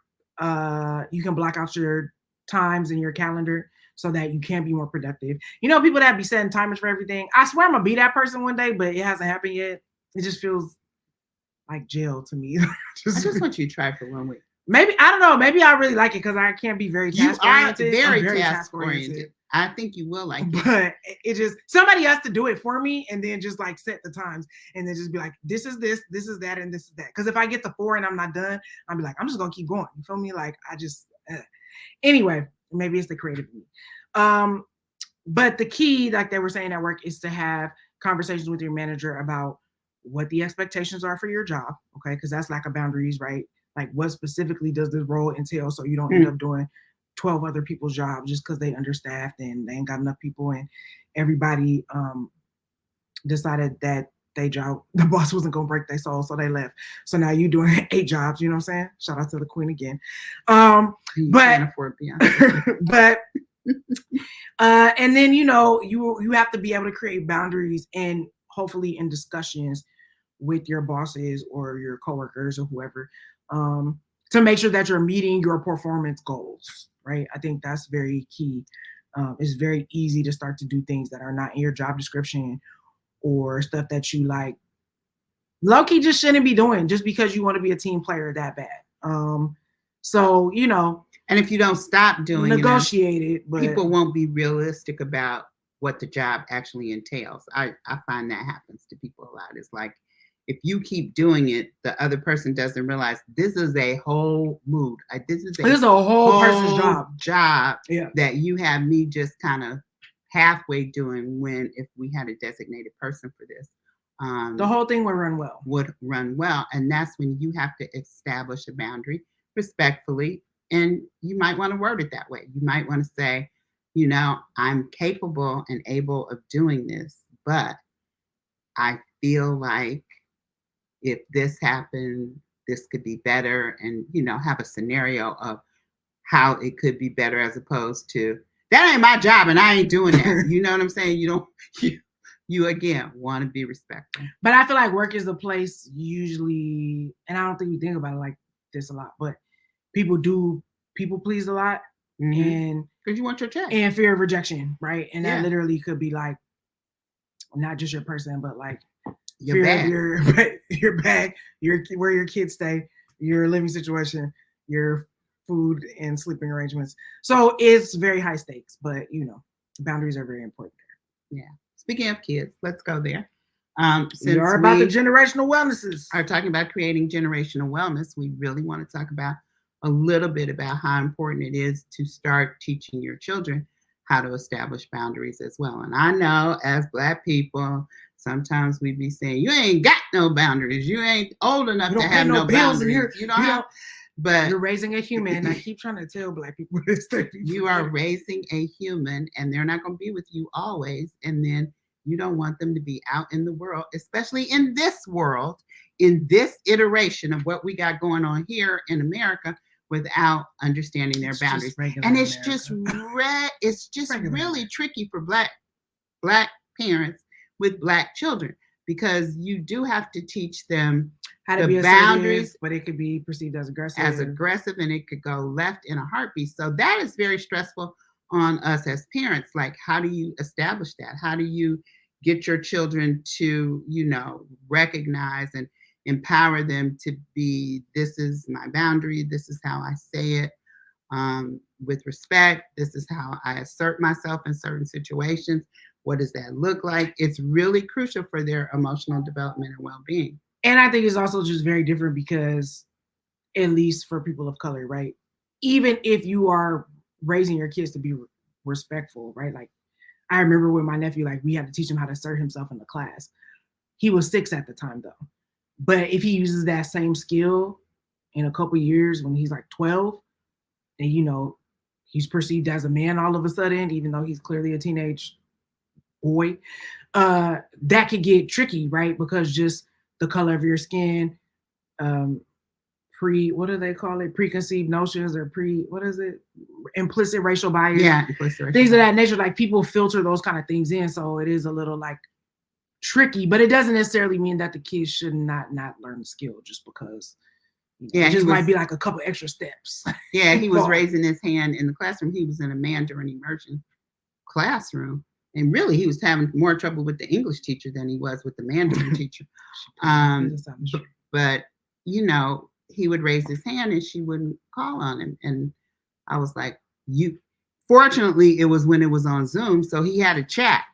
B: You can block out your times in your calendar so that you can be more productive. You know, people that be setting timers for everything. I swear I'm gonna be that person one day, but it hasn't happened yet. It just feels like jail to me.
A: I just want you to try for 1 week.
B: Maybe I don't know. Maybe I really like it because I can't be very
A: You
B: task
A: are
B: oriented.
A: very
B: I'm very
A: task oriented. I think you will like it.
B: But it just somebody has to do it for me and then just like set the times and then just be like, this is this, this is that, and this is that. Because if I get to 4 and I'm not done, I'll be like, I'm just gonna keep going. You feel me? Like I just anyway, maybe it's the creative in me. But the key, like they were saying at work, is to have conversations with your manager about what the expectations are for your job. Okay, because that's lack of boundaries, right? Like what specifically does this role entail so you don't end up doing 12 other people's jobs just because they understaffed and they ain't got enough people and everybody decided that the boss wasn't gonna break their soul, so they left. So now you doing 8 jobs, you know what I'm saying? Shout out to the queen again. But but and then you have to be able to create boundaries and hopefully in discussions with your bosses or your coworkers or whoever to make sure that you're meeting your performance goals, right? I think that's very key. It's very easy to start to do things that are not in your job description or stuff that you like low-key just shouldn't be doing just because you want to be a team player that bad. So
A: and if you don't stop doing
B: negotiate it, but
A: people won't be realistic about what the job actually entails. I find that happens to people a lot. It's like if you keep doing it, the other person doesn't realize this is a whole mood. This is a
B: whole person's
A: job that you have me just kind of halfway doing when if we had a designated person for this.
B: The whole thing would run
A: well. And that's when you have to establish a boundary respectfully. And you might want to word it that way. You might want to say, I'm capable and able of doing this, but I feel like if this happened, this could be better, and have a scenario of how it could be better as opposed to that ain't my job and I ain't doing that. You know what I'm saying? You again want to be respectful.
B: But I feel like work is a place usually, and I don't think we think about it like this a lot, but people please a lot. And
A: because you want your check
B: and fear of rejection, right? And that literally could be like not just your person, but like
A: your bag,
B: your bag, where your kids stay, your living situation, your food and sleeping arrangements. So it's very high stakes, but boundaries are very important
A: there. Yeah. Speaking of kids, let's go there.
B: Since we are about the generational wellnesses.
A: Are talking about creating generational wellness, we really want to talk about a little bit about how important it is to start teaching your children how to establish boundaries as well. And I know as Black people, sometimes we be saying, you ain't got no boundaries. You ain't old enough to have no boundaries. You don't have. But
B: you're raising a human. I keep trying to tell Black people this.
A: You are raising a human, and they're not going to be with you always. And then you don't want them to be out in the world, especially in this world, in this iteration of what we got going on here in America, without understanding their boundaries. And it's just really tricky for black parents with Black children, because you do have to teach them
B: how to be boundaries, but it could be perceived as
A: aggressive, and it could go left in a heartbeat. So that is very stressful on us as parents. Like, how do you establish that? How do you get your children to, recognize and empower them to be, this is my boundary, this is how I say it with respect, this is how I assert myself in certain situations. What does that look like? It's really crucial for their emotional development and well-being.
B: And I think it's also just very different because, at least for people of color, right? Even if you are raising your kids to be respectful, right? Like I remember with my nephew, like we had to teach him how to assert himself in the class. He was 6 at the time though. But if he uses that same skill in a couple years when he's like 12, and he's perceived as a man all of a sudden, even though he's clearly a teenage boy, that could get tricky, right? Because just the color of your skin, what do they call it? Preconceived notions or what is it? Implicit racial bias.
A: Yeah, implicit racial
B: things
A: bias.
B: Of that nature. Like people filter those kind of things in, so it is a little like tricky, but it doesn't necessarily mean that the kids should not learn the skill just because. It just might be like a couple extra steps.
A: Yeah, he was raising his hand in the classroom. He was in a Mandarin immersion classroom. And really, he was having more trouble with the English teacher than he was with the Mandarin teacher. But, he would raise his hand and she wouldn't call on him. And I was like, fortunately, it was when it was on Zoom. So he had a chat.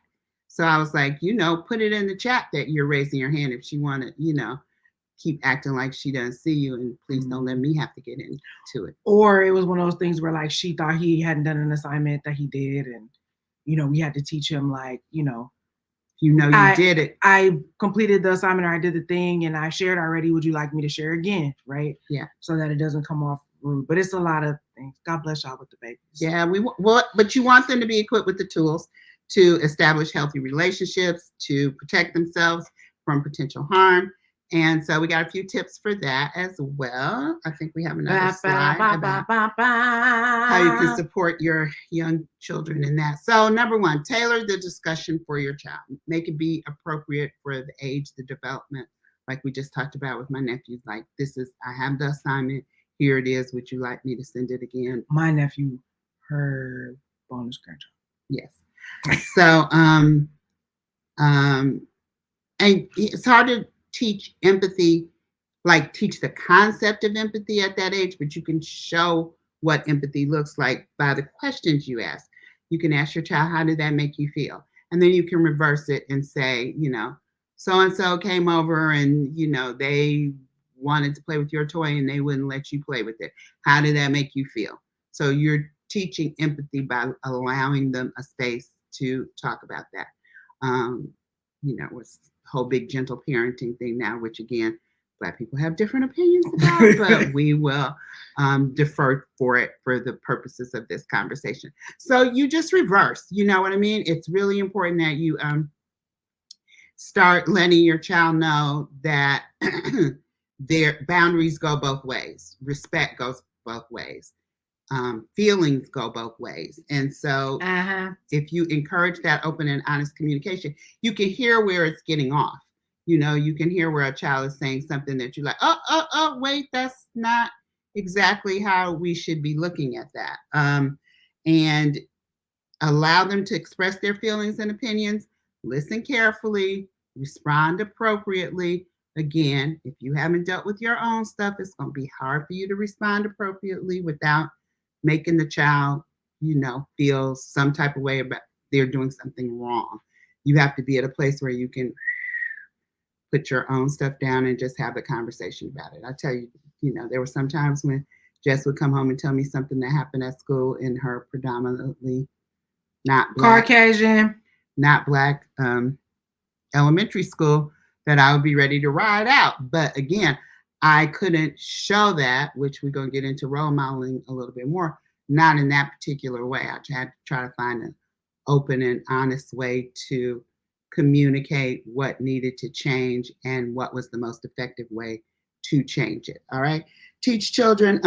A: So I was like, put it in the chat that you're raising your hand if she wanted, keep acting like she doesn't see you, and please don't let me have to get into it.
B: Or it was one of those things where like she thought he hadn't done an assignment that he did, and we had to teach him like you
A: did it.
B: I completed the assignment, or I did the thing, and I shared already. Would you like me to share again? Right?
A: Yeah.
B: So that it doesn't come off rude. But it's a lot of things. God bless y'all with the babies.
A: Yeah, but you want them to be equipped with the tools to establish healthy relationships, to protect themselves from potential harm. And so we got a few tips for that as well. I think we have another slide about how you can support your young children in that. So number 1, tailor the discussion for your child. Make it be appropriate for the age, the development. Like we just talked about with my nephews, like I have the assignment. Here it is. Would you like me to send it again?
B: My nephew, her bonus grandchild.
A: Yes. So, and it's hard to teach empathy, like teach the concept of empathy at that age, but you can show what empathy looks like by the questions you ask. You can ask your child, how did that make you feel? And then you can reverse it and say, so-and-so came over and, they wanted to play with your toy and they wouldn't let you play with it. How did that make you feel? So you're teaching empathy by allowing them a space to talk about that. With whole big gentle parenting thing now, which again, Black people have different opinions about, but we will defer for it for the purposes of this conversation. So you just reverse, you know what I mean? It's really important that you start letting your child know that their boundaries go both ways. Respect goes both ways. Feelings go both ways. And so if you encourage that open and honest communication, you can hear where it's getting off. You can hear where a child is saying something that you're like, wait, that's not exactly how we should be looking at that. And allow them to express their feelings and opinions, listen carefully, respond appropriately. Again, if you haven't dealt with your own stuff, it's going to be hard for you to respond appropriately without making the child, feel some type of way about they're doing something wrong. You have to be at a place where you can put your own stuff down and just have a conversation about it. I tell you, there were some times when Jess would come home and tell me something that happened at school in her predominantly not Black,
B: Caucasian,
A: not Black elementary school, that I would be ready to ride out. But again, I couldn't show that, which we're going to get into role modeling a little bit more, not in that particular way. I had to try to find an open and honest way to communicate what needed to change and what was the most effective way to change it. All right. Teach children.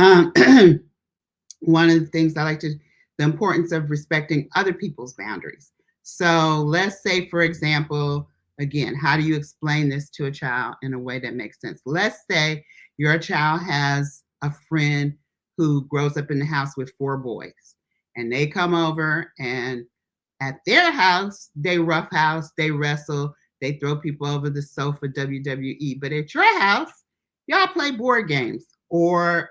A: One of the things I like to, the importance of respecting other people's boundaries. So let's say, for example, again, how do you explain this to a child in a way that makes sense? Let's say your child has a friend who grows up in the house with 4 boys, and they come over, and at their house, they roughhouse, they wrestle, they throw people over the sofa, WWE. But at your house, y'all play board games or,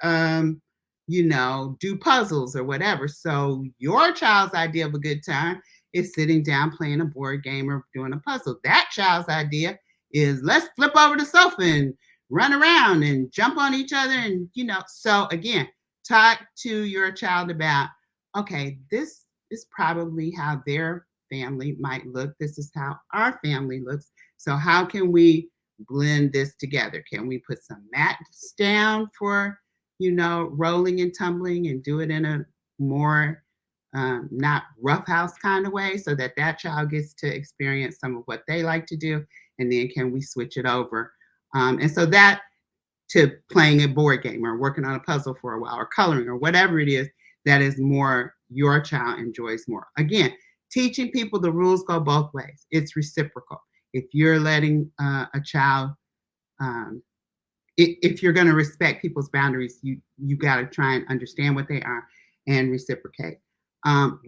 A: do puzzles or whatever. So your child's idea of a good time is sitting down playing a board game or doing a puzzle. That child's idea is let's flip over the sofa and run around and jump on each other. And, so again, talk to your child about, okay, this is probably how their family might look. This is how our family looks. So, how can we blend this together? Can we put some mats down for, rolling and tumbling and do it in a more not roughhouse kind of way so that that child gets to experience some of what they like to do? And then can we switch it over? And so that to playing a board game or working on a puzzle for a while or coloring or whatever it is that is more your child enjoys more. Again, teaching people the rules go both ways. It's reciprocal. If you're letting a child, um, if you're going to respect people's boundaries, you got to try and understand what they are and reciprocate.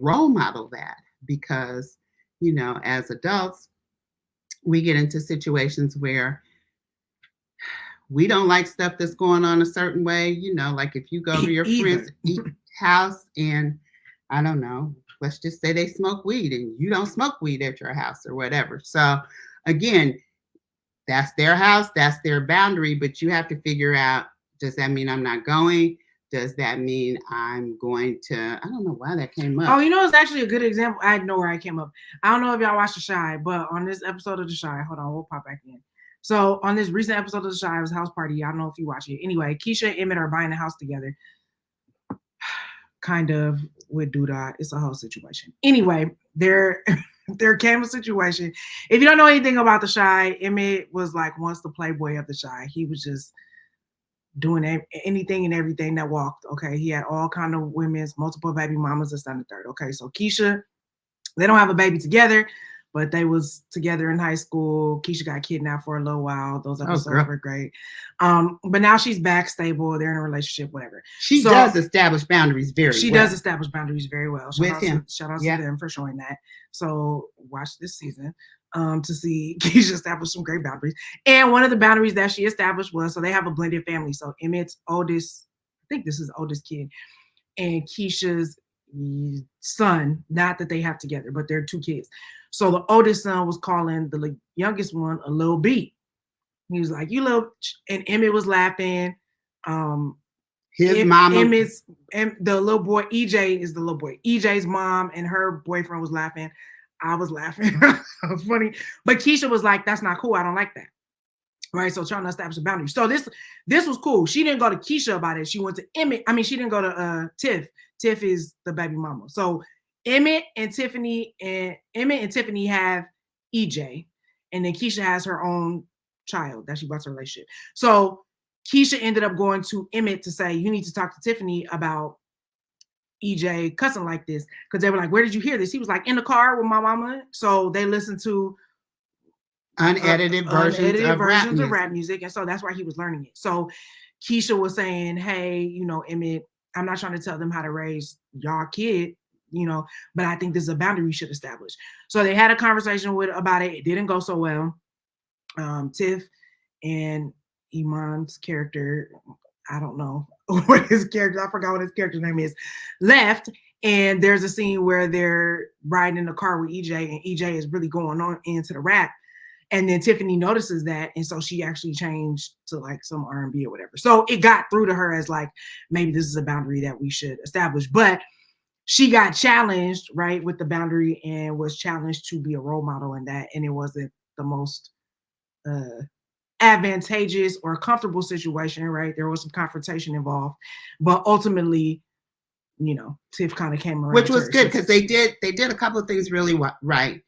A: Role model that because as adults we get into situations where we don't like stuff that's going on a certain way. Like if you go to your friend's house and I don't know, let's just say they smoke weed and you don't smoke weed at your house or whatever. So again, that's their house, that's their boundary, but you have to figure out, does that mean I'm not going? Does that mean I'm going to, I don't know why that came up.
B: Oh, it's actually a good example. I know where I came up. I don't know if y'all watched The Chi, but on this episode of The Chi, hold on, we'll pop back in. So on this recent episode of The Chi, it was a house party. I don't know if you watch it. Anyway, Keisha and Emmett are buying a house together. Kind of with Duda. It's a whole situation. Anyway, there came a situation. If you don't know anything about The Chi, Emmett was like once the playboy of The Chi. He was just doing anything and everything that walked. Okay, he had all kind of women's, multiple baby mamas, this, and the third. Okay, so Keisha, they don't have a baby together, but they was together in high school. Keisha got kidnapped for a little while. Those episodes were great. But now she's back stable. They're in a relationship, whatever.
A: She does establish boundaries very well.
B: She does establish boundaries very well. Shout out
A: Yeah.
B: to them for showing that. So watch this season to see Keisha establish some great boundaries. And one of the boundaries that she established was, so they have a blended family. So Emmett's oldest, I think this is the oldest kid, and Keisha's son, not that they have together, but they're two kids. So the oldest son was calling the youngest one a little B. He was like, "You little," and Emmett was laughing.
A: His mom,
B: Emmett's, and the little boy, EJ is the little boy. EJ's mom and her boyfriend was laughing. I was laughing. It was funny. But Keisha was like, "That's not cool. I don't like that." Right. So trying to establish a boundary. So this was cool. She didn't go to Keisha about it. She went to Emmett. I mean, she didn't go to Tiff. Tiff is the baby mama. So Emmett and Tiffany have EJ, and then Keisha has her own child that she brought to a relationship. So Keisha ended up going to Emmett to say, "You need to talk to Tiffany about EJ cussing like this," because they were like, "Where did you hear this?" He was like, "In the car with my mama." So they listened to
A: unedited versions of
B: rap music, and so that's why he was learning it. So Keisha was saying, "Hey, Emmett, I'm not trying to tell them how to raise y'all kid, but I think this is a boundary we should establish." So they had a conversation about it. It didn't go so well. Tiff and Iman's character, I don't know what his character, I forgot what his character's name is, left. And there's a scene where they're riding in the car with EJ, and EJ is really going on into the rap. And then Tiffany notices that, and so she actually changed to like some R&B or whatever. So it got through to her as like, maybe this is a boundary that we should establish. But she got challenged, right, with the boundary, and was challenged to be a role model in that. And it wasn't the most advantageous or comfortable situation, right? There was some confrontation involved, but ultimately, Tiff kind of came around,
A: which was good because they did a couple of things really right.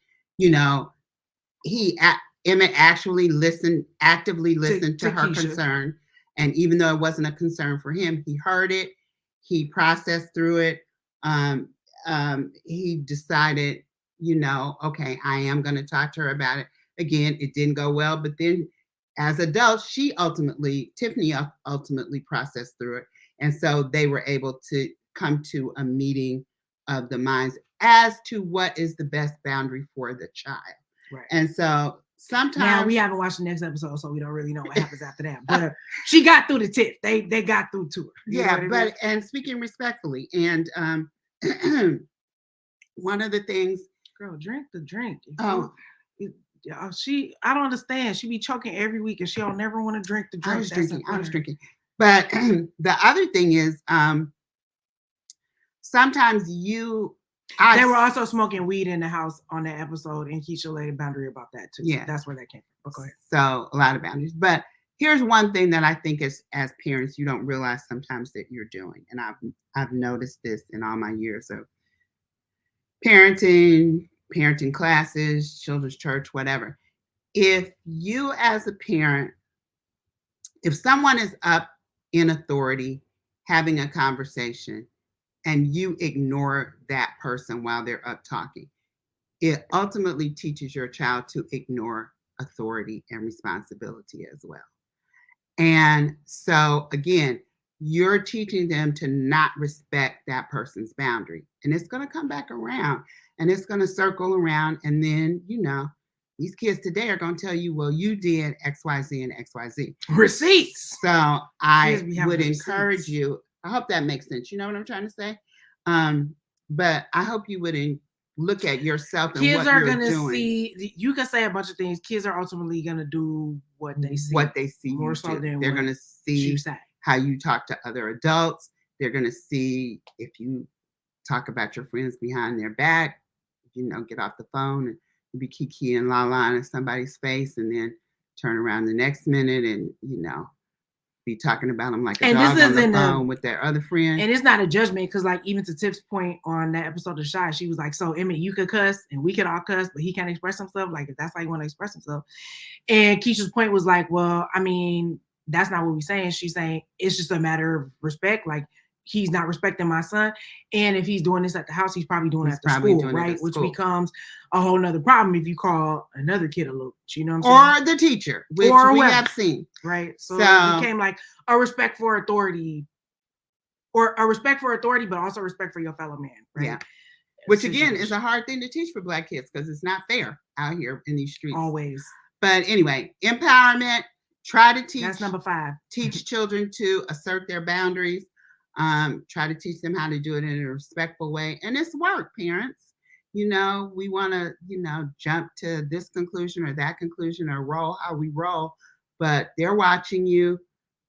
A: Emmett actually actively listened to her Keisha concern, and even though it wasn't a concern for him, he heard it, he processed through it. He decided, okay, I am going to talk to her about it. Again, it didn't go well, but then as adults, Tiffany ultimately processed through it. And so they were able to come to a meeting of the minds as to what is the best boundary for the child.
B: Right.
A: And so sometimes,
B: now we haven't watched the next episode, so we don't really know what happens after that. But she got through the Tiff. They got through to her.
A: Yeah, and speaking respectfully, and one of the things,
B: girl, drink the drink.
A: Oh.
B: I don't understand. She be choking every week, and she don't never want to drink the drink. I was drinking.
A: But the other thing is, sometimes
B: they were also smoking weed in the house on that episode, and Keisha laid a boundary about that too.
A: Yeah,
B: that's where that came from. But go ahead.
A: So a lot of boundaries. But here's one thing that I think as parents you don't realize sometimes that you're doing, and I've noticed this in all my years of parenting classes, children's church, whatever. If you as a parent, if someone is up in authority having a conversation and you ignore that person while they're up talking, it ultimately teaches your child to ignore authority and responsibility as well. And so, again, you're teaching them to not respect that person's boundary. And it's going to come back around and it's going to circle around. And then, these kids today are going to tell you, well, you did X, Y, Z, and X, Y, Z.
B: Receipts.
A: So I would encourage you. I hope that makes sense. You know what I'm trying to say? But I hope you would look at yourself and
B: kids
A: what
B: are
A: you're
B: gonna
A: doing.
B: see. You can say a bunch of things. Kids are ultimately gonna do what they see.
A: What they see
B: more
A: you
B: so
A: do.
B: than
A: They're gonna see how you talk to other adults. They're gonna see if you talk about your friends behind their back. Get off the phone and be kiki and la la in somebody's face, and then turn around the next minute and be talking about them like a dog on the phone with their other friend.
B: And it's not a judgment, because like even to Tip's point on that episode of Shy, she was like, so Emmett, you could cuss and we could all cuss, but he can't express himself. Like, if that's how you want to express himself. And Keisha's point was like, well, I mean, that's not what we're saying. She's saying it's just a matter of respect. Like, he's not respecting my son, and if he's doing this at the house, he's probably doing it at the school, right? Which becomes a whole nother problem if you call another kid a little, you know what I'm saying?
A: Or the teacher, which we have seen,
B: right? So it became like a respect for authority, or a respect for authority, but also respect for your fellow man, right?
A: Yeah. Which again is a hard thing to teach for Black kids, because it's not fair out here in these streets
B: always.
A: But anyway, empowerment. Try to teach.
B: That's number 5.
A: Teach children to assert their boundaries. Try to teach them how to do it in a respectful way. And it's work, parents. We want to, jump to this conclusion or that conclusion or roll how we roll. But they're watching you.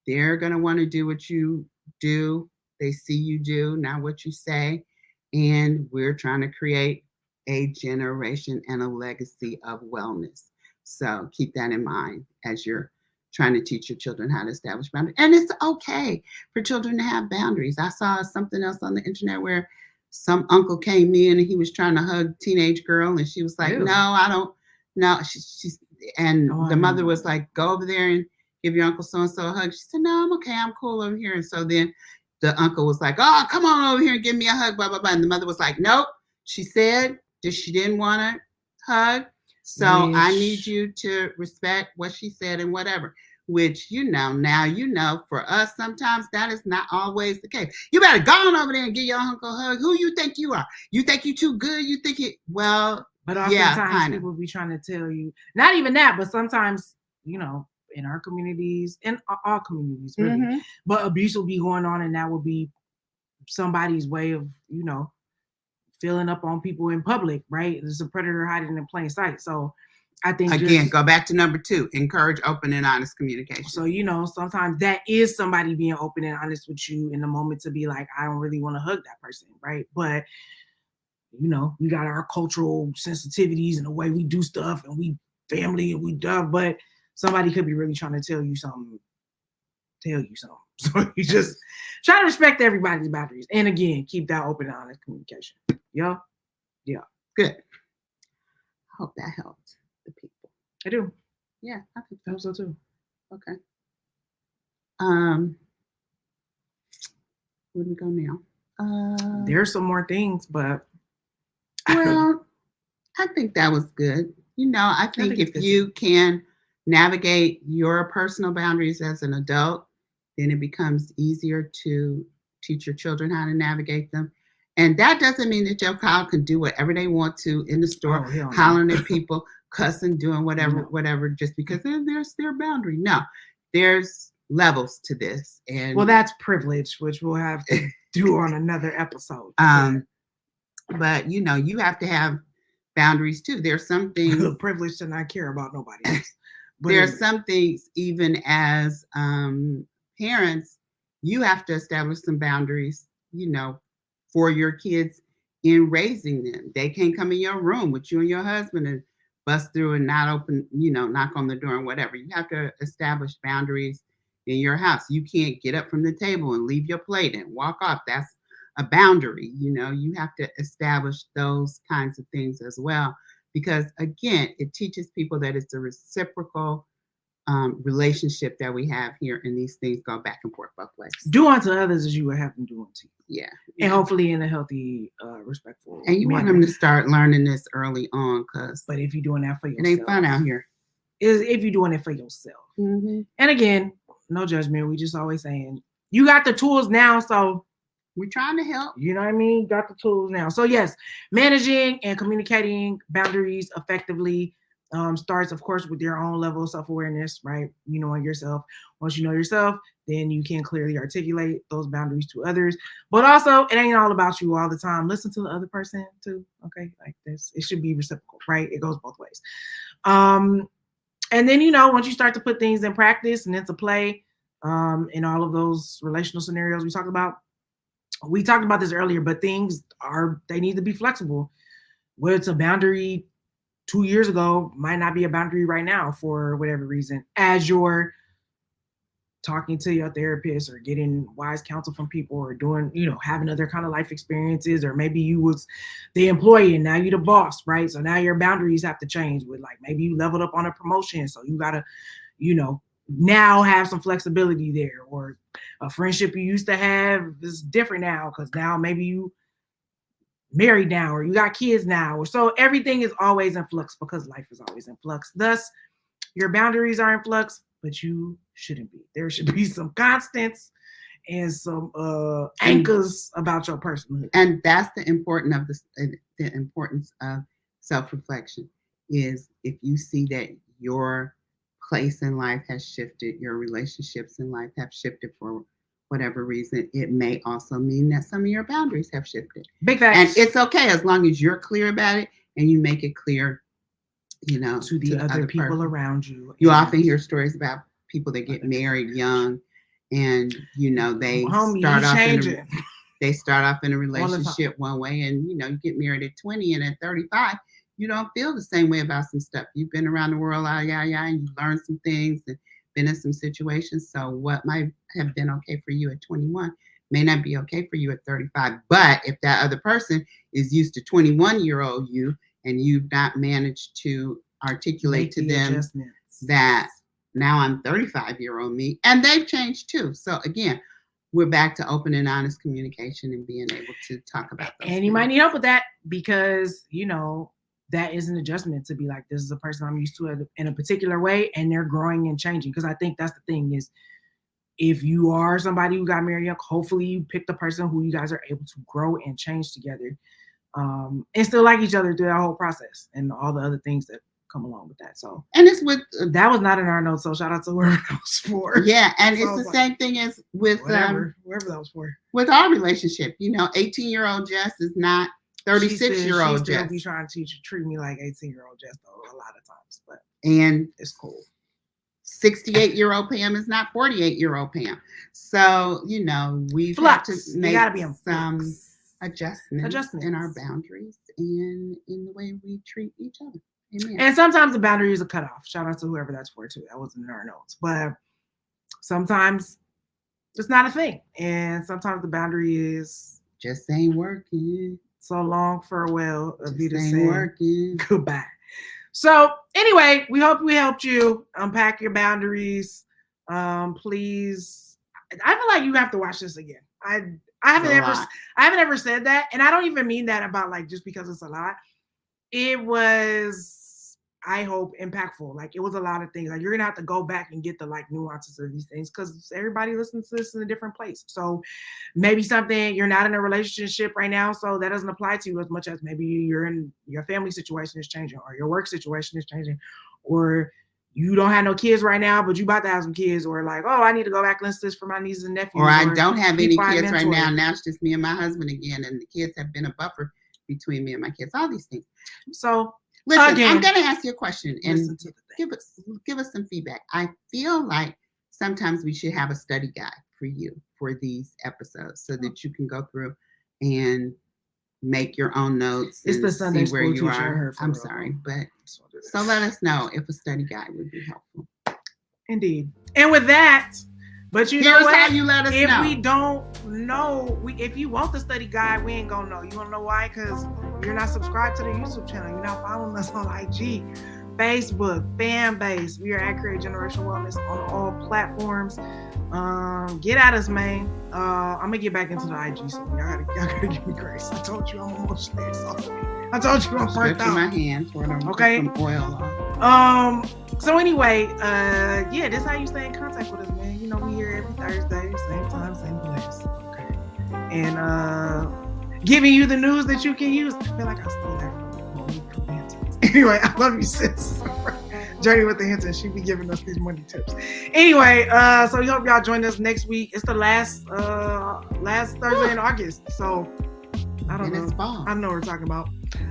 A: They're going to want to do what you do. They see you do, not what you say. And we're trying to create a generation and a legacy of wellness. So keep that in mind as you're trying to teach your children how to establish boundaries. And it's okay for children to have boundaries. I saw something else on the internet where some uncle came in and he was trying to hug a teenage girl, and she was like,
B: Ew.
A: no, I don't. No, she's and the mother was like, go over there and give your uncle so-and-so a hug. She said, no, I'm okay. I'm cool over here. And so then the uncle was like, oh, come on over here and give me a hug, blah, blah, blah. And the mother was like, nope. She said that she didn't want to hug. So I need you to respect what she said and whatever, which, now, for us, sometimes that is not always the case. You better go on over there and give your uncle a hug. Who you think you are? You think you too good? You think it, well,
B: but oftentimes people be trying to tell you, not even that, but sometimes, in our communities, in all communities, really,
A: mm-hmm.
B: but abuse will be going on, and that will be somebody's way of, filling up on people in public, right? There's a predator hiding in plain sight. So I think
A: again, go back to number 2, encourage open and honest communication.
B: So, sometimes that is somebody being open and honest with you in the moment to be like, I don't really want to hug that person, right? But, we got our cultural sensitivities and the way we do stuff, and we family and we dumb, but somebody could be really trying to tell you something. So you just try to respect everybody's boundaries. And again, keep that open and honest communication. Yeah.
A: Good. I hope that helped the people.
B: I do.
A: Yeah, I think
B: I hope so too.
A: Okay. Where do we go now?
B: There's some more things, but
A: I think that was good. I think if you can navigate your personal boundaries as an adult, then it becomes easier to teach your children how to navigate them. And that doesn't mean that your child can do whatever they want to in the store, hollering at people, cussing, doing whatever, just because there's their boundary. No, there's levels to this. And
B: that's privilege, which we'll have to do on another episode.
A: But you have to have boundaries too. There's some things
B: the privilege to not care about nobody else.
A: There are some things, even as parents, you have to establish some boundaries, for your kids in raising them. They can't come in your room with you and your husband and bust through and not open, knock on the door and whatever. You have to establish boundaries in your house. You can't get up from the table and leave your plate and walk off. That's a boundary. You have to establish those kinds of things as well. Because again, it teaches people that it's a reciprocal relationship that we have here, and these things go back and forth both ways.
B: Do unto others as you would have them do unto you.
A: Yeah.
B: And hopefully in a healthy, respectful
A: And you want them to start learning this early on,
B: but if you're doing that for yourself,
A: it ain't fun out here.
B: If you're doing it for yourself.
A: Mm-hmm.
B: And again, no judgment. We just always saying, you got the tools now, so
A: we're trying to help.
B: You know what I mean? Got the tools now. So yes, managing and communicating boundaries effectively starts, of course, with your own level of self-awareness, right? You knowing yourself. Once you know yourself, then you can clearly articulate those boundaries to others. But also, it ain't all about you all the time. Listen to the other person too. Okay, like this, it should be reciprocal, right? It goes both ways. And then once you start to put things in practice and into play, in all of those relational scenarios we talked about this earlier, but they need to be flexible. Whether it's a boundary 2 years ago might not be a boundary right now for whatever reason, as you're talking to your therapist or getting wise counsel from people or doing, having other kind of life experiences, or maybe you was the employee and now you're the boss, right? So now your boundaries have to change with, like, maybe you leveled up on a promotion. So you gotta, now have some flexibility there, or a friendship you used to have is different now because now maybe you married now or you got kids now. Or so everything is always in flux because life is always in flux. Thus, your boundaries are in flux, but you shouldn't be. There should be some constants and some anchors about your personhood.
A: And that's the importance of self-reflection, is if you see that your place in life has shifted, your relationships in life have shifted for whatever reason, it may also mean that some of your boundaries have shifted.
B: Big facts.
A: And it's okay as long as you're clear about it and you make it clear,
B: to the other people person around you.
A: You often hear stories about people that get married young, and they start off in a relationship one way, and you get married at 20, and at 35 you don't feel the same way about some stuff. You've been around the world, and you learned some things and been in some situations. So what might have been okay for you at 21 may not be okay for you at 35. But if that other person is used to 21-year-old you, and you've not managed to articulate to them that now I'm 35-year-old me, and they've changed too. So again, we're back to open and honest communication and being able to talk about those
B: things. You might need help with that because, that is an adjustment to be like, this is a person I'm used to in a particular way, and they're growing and changing. Because I think that's the thing is, if you are somebody who got married young, hopefully you pick the person who you guys are able to grow and change together. And still like each other through that whole process and all the other things that come along with that. So,
A: and it's with
B: that was not in our notes, so shout out to whoever that was for.
A: Yeah, and so it's the same thing as with
B: whoever that was for.
A: With our relationship, 18-year-old Jess is not 36-year-old Jess.
B: Be trying to treat me like 18-year-old Jess though a lot of times, but it's cool.
A: 68-year-old Pam is not 48-year-old Pam. So we've got to make some adjustments in our boundaries and in the way we treat each other. Amen.
B: And sometimes the boundary is a cutoff. Shout out to whoever that's for too. That wasn't in our notes, but sometimes it's not a thing, and sometimes the boundary is
A: just ain't working.
B: So long, farewell, Avita
A: ain't working.
B: Goodbye. So anyway, we hope we helped you unpack your boundaries. Please, I feel like you have to watch this again. I haven't ever said that, and I don't even mean that about like just because it's a lot. It was, I hope, impactful. Like, it was a lot of things. Like, you're gonna have to go back and get the like nuances of these things because everybody listens to this in a different place. So maybe something, you're not in a relationship right now, so that doesn't apply to you as much as maybe you're in your family situation is changing, or your work situation is changing, or you don't have no kids right now, but you about to have some kids, or like, oh, I need to go back and listen to this for my nieces and nephews.
A: Or I don't have any kids right now. Now it's just me and my husband again, and the kids have been a buffer between me and my kids. All these things. So listen, again, I'm going to ask you a question and give us some feedback. I feel like sometimes we should have a study guide for you for these episodes so that you can go through and make your own notes.
B: It's
A: and
B: the Sunday
A: see where
B: school
A: you
B: teacher I
A: are.
B: heard from
A: I'm
B: real.
A: sorry, but so let us know if a study guide would be helpful.
B: Indeed. And with that, but you know
A: Here's
B: what?
A: how you let us
B: if
A: know.
B: we don't know, if you want the study guide, we ain't gonna know. You wanna know why? Because you're not subscribed to the YouTube channel. You're not following us on IG, Facebook, fan base. We are at Create Generational Wellness on all platforms. Get at us, man. I'm gonna get back into the IG soon. Y'all gotta give me grace. I told you I'm emotionally exhausted. I told you I'm burnt out.
A: My hands for them.
B: Okay.
A: Some oil on.
B: So anyway, yeah, this is how you stay in contact with us, man. You know, we here every Thursday, same time, same place. Okay. And giving you the news that you can use. I feel like I stole that from the Hamptons. Anyway, I love you, sis. Journey with the Hamptons. She be giving us these money tips. Anyway, so we hope y'all join us next week. It's the last Thursday in August. So I don't know.
A: Fall.
B: I don't know what we're talking about.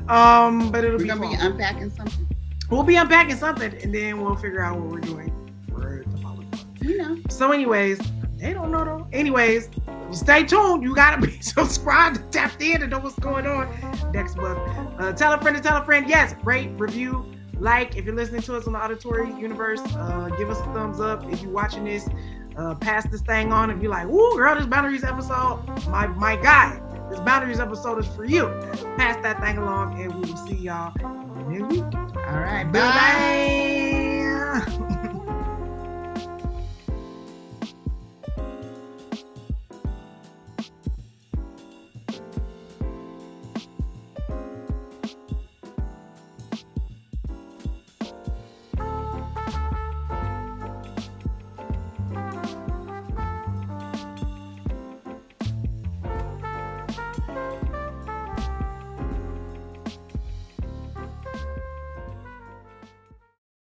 B: But
A: we're gonna be unpacking something.
B: We'll be unpacking something, and then we'll figure out what we're doing for the following month.
A: You know.
B: So, anyways, they don't know though. Anyways, stay tuned. You gotta be subscribed, tapped in, to know what's going on next month. Tell a friend to tell a friend. Yes, rate, review, like. If you're listening to us on the auditory universe, give us a thumbs up. If you're watching this, pass this thing on. If you're like, "Ooh, girl, this boundaries episode, my guy, this boundaries episode is for you." Pass that thing along, and we will see y'all next week.
A: All right.
B: Bye.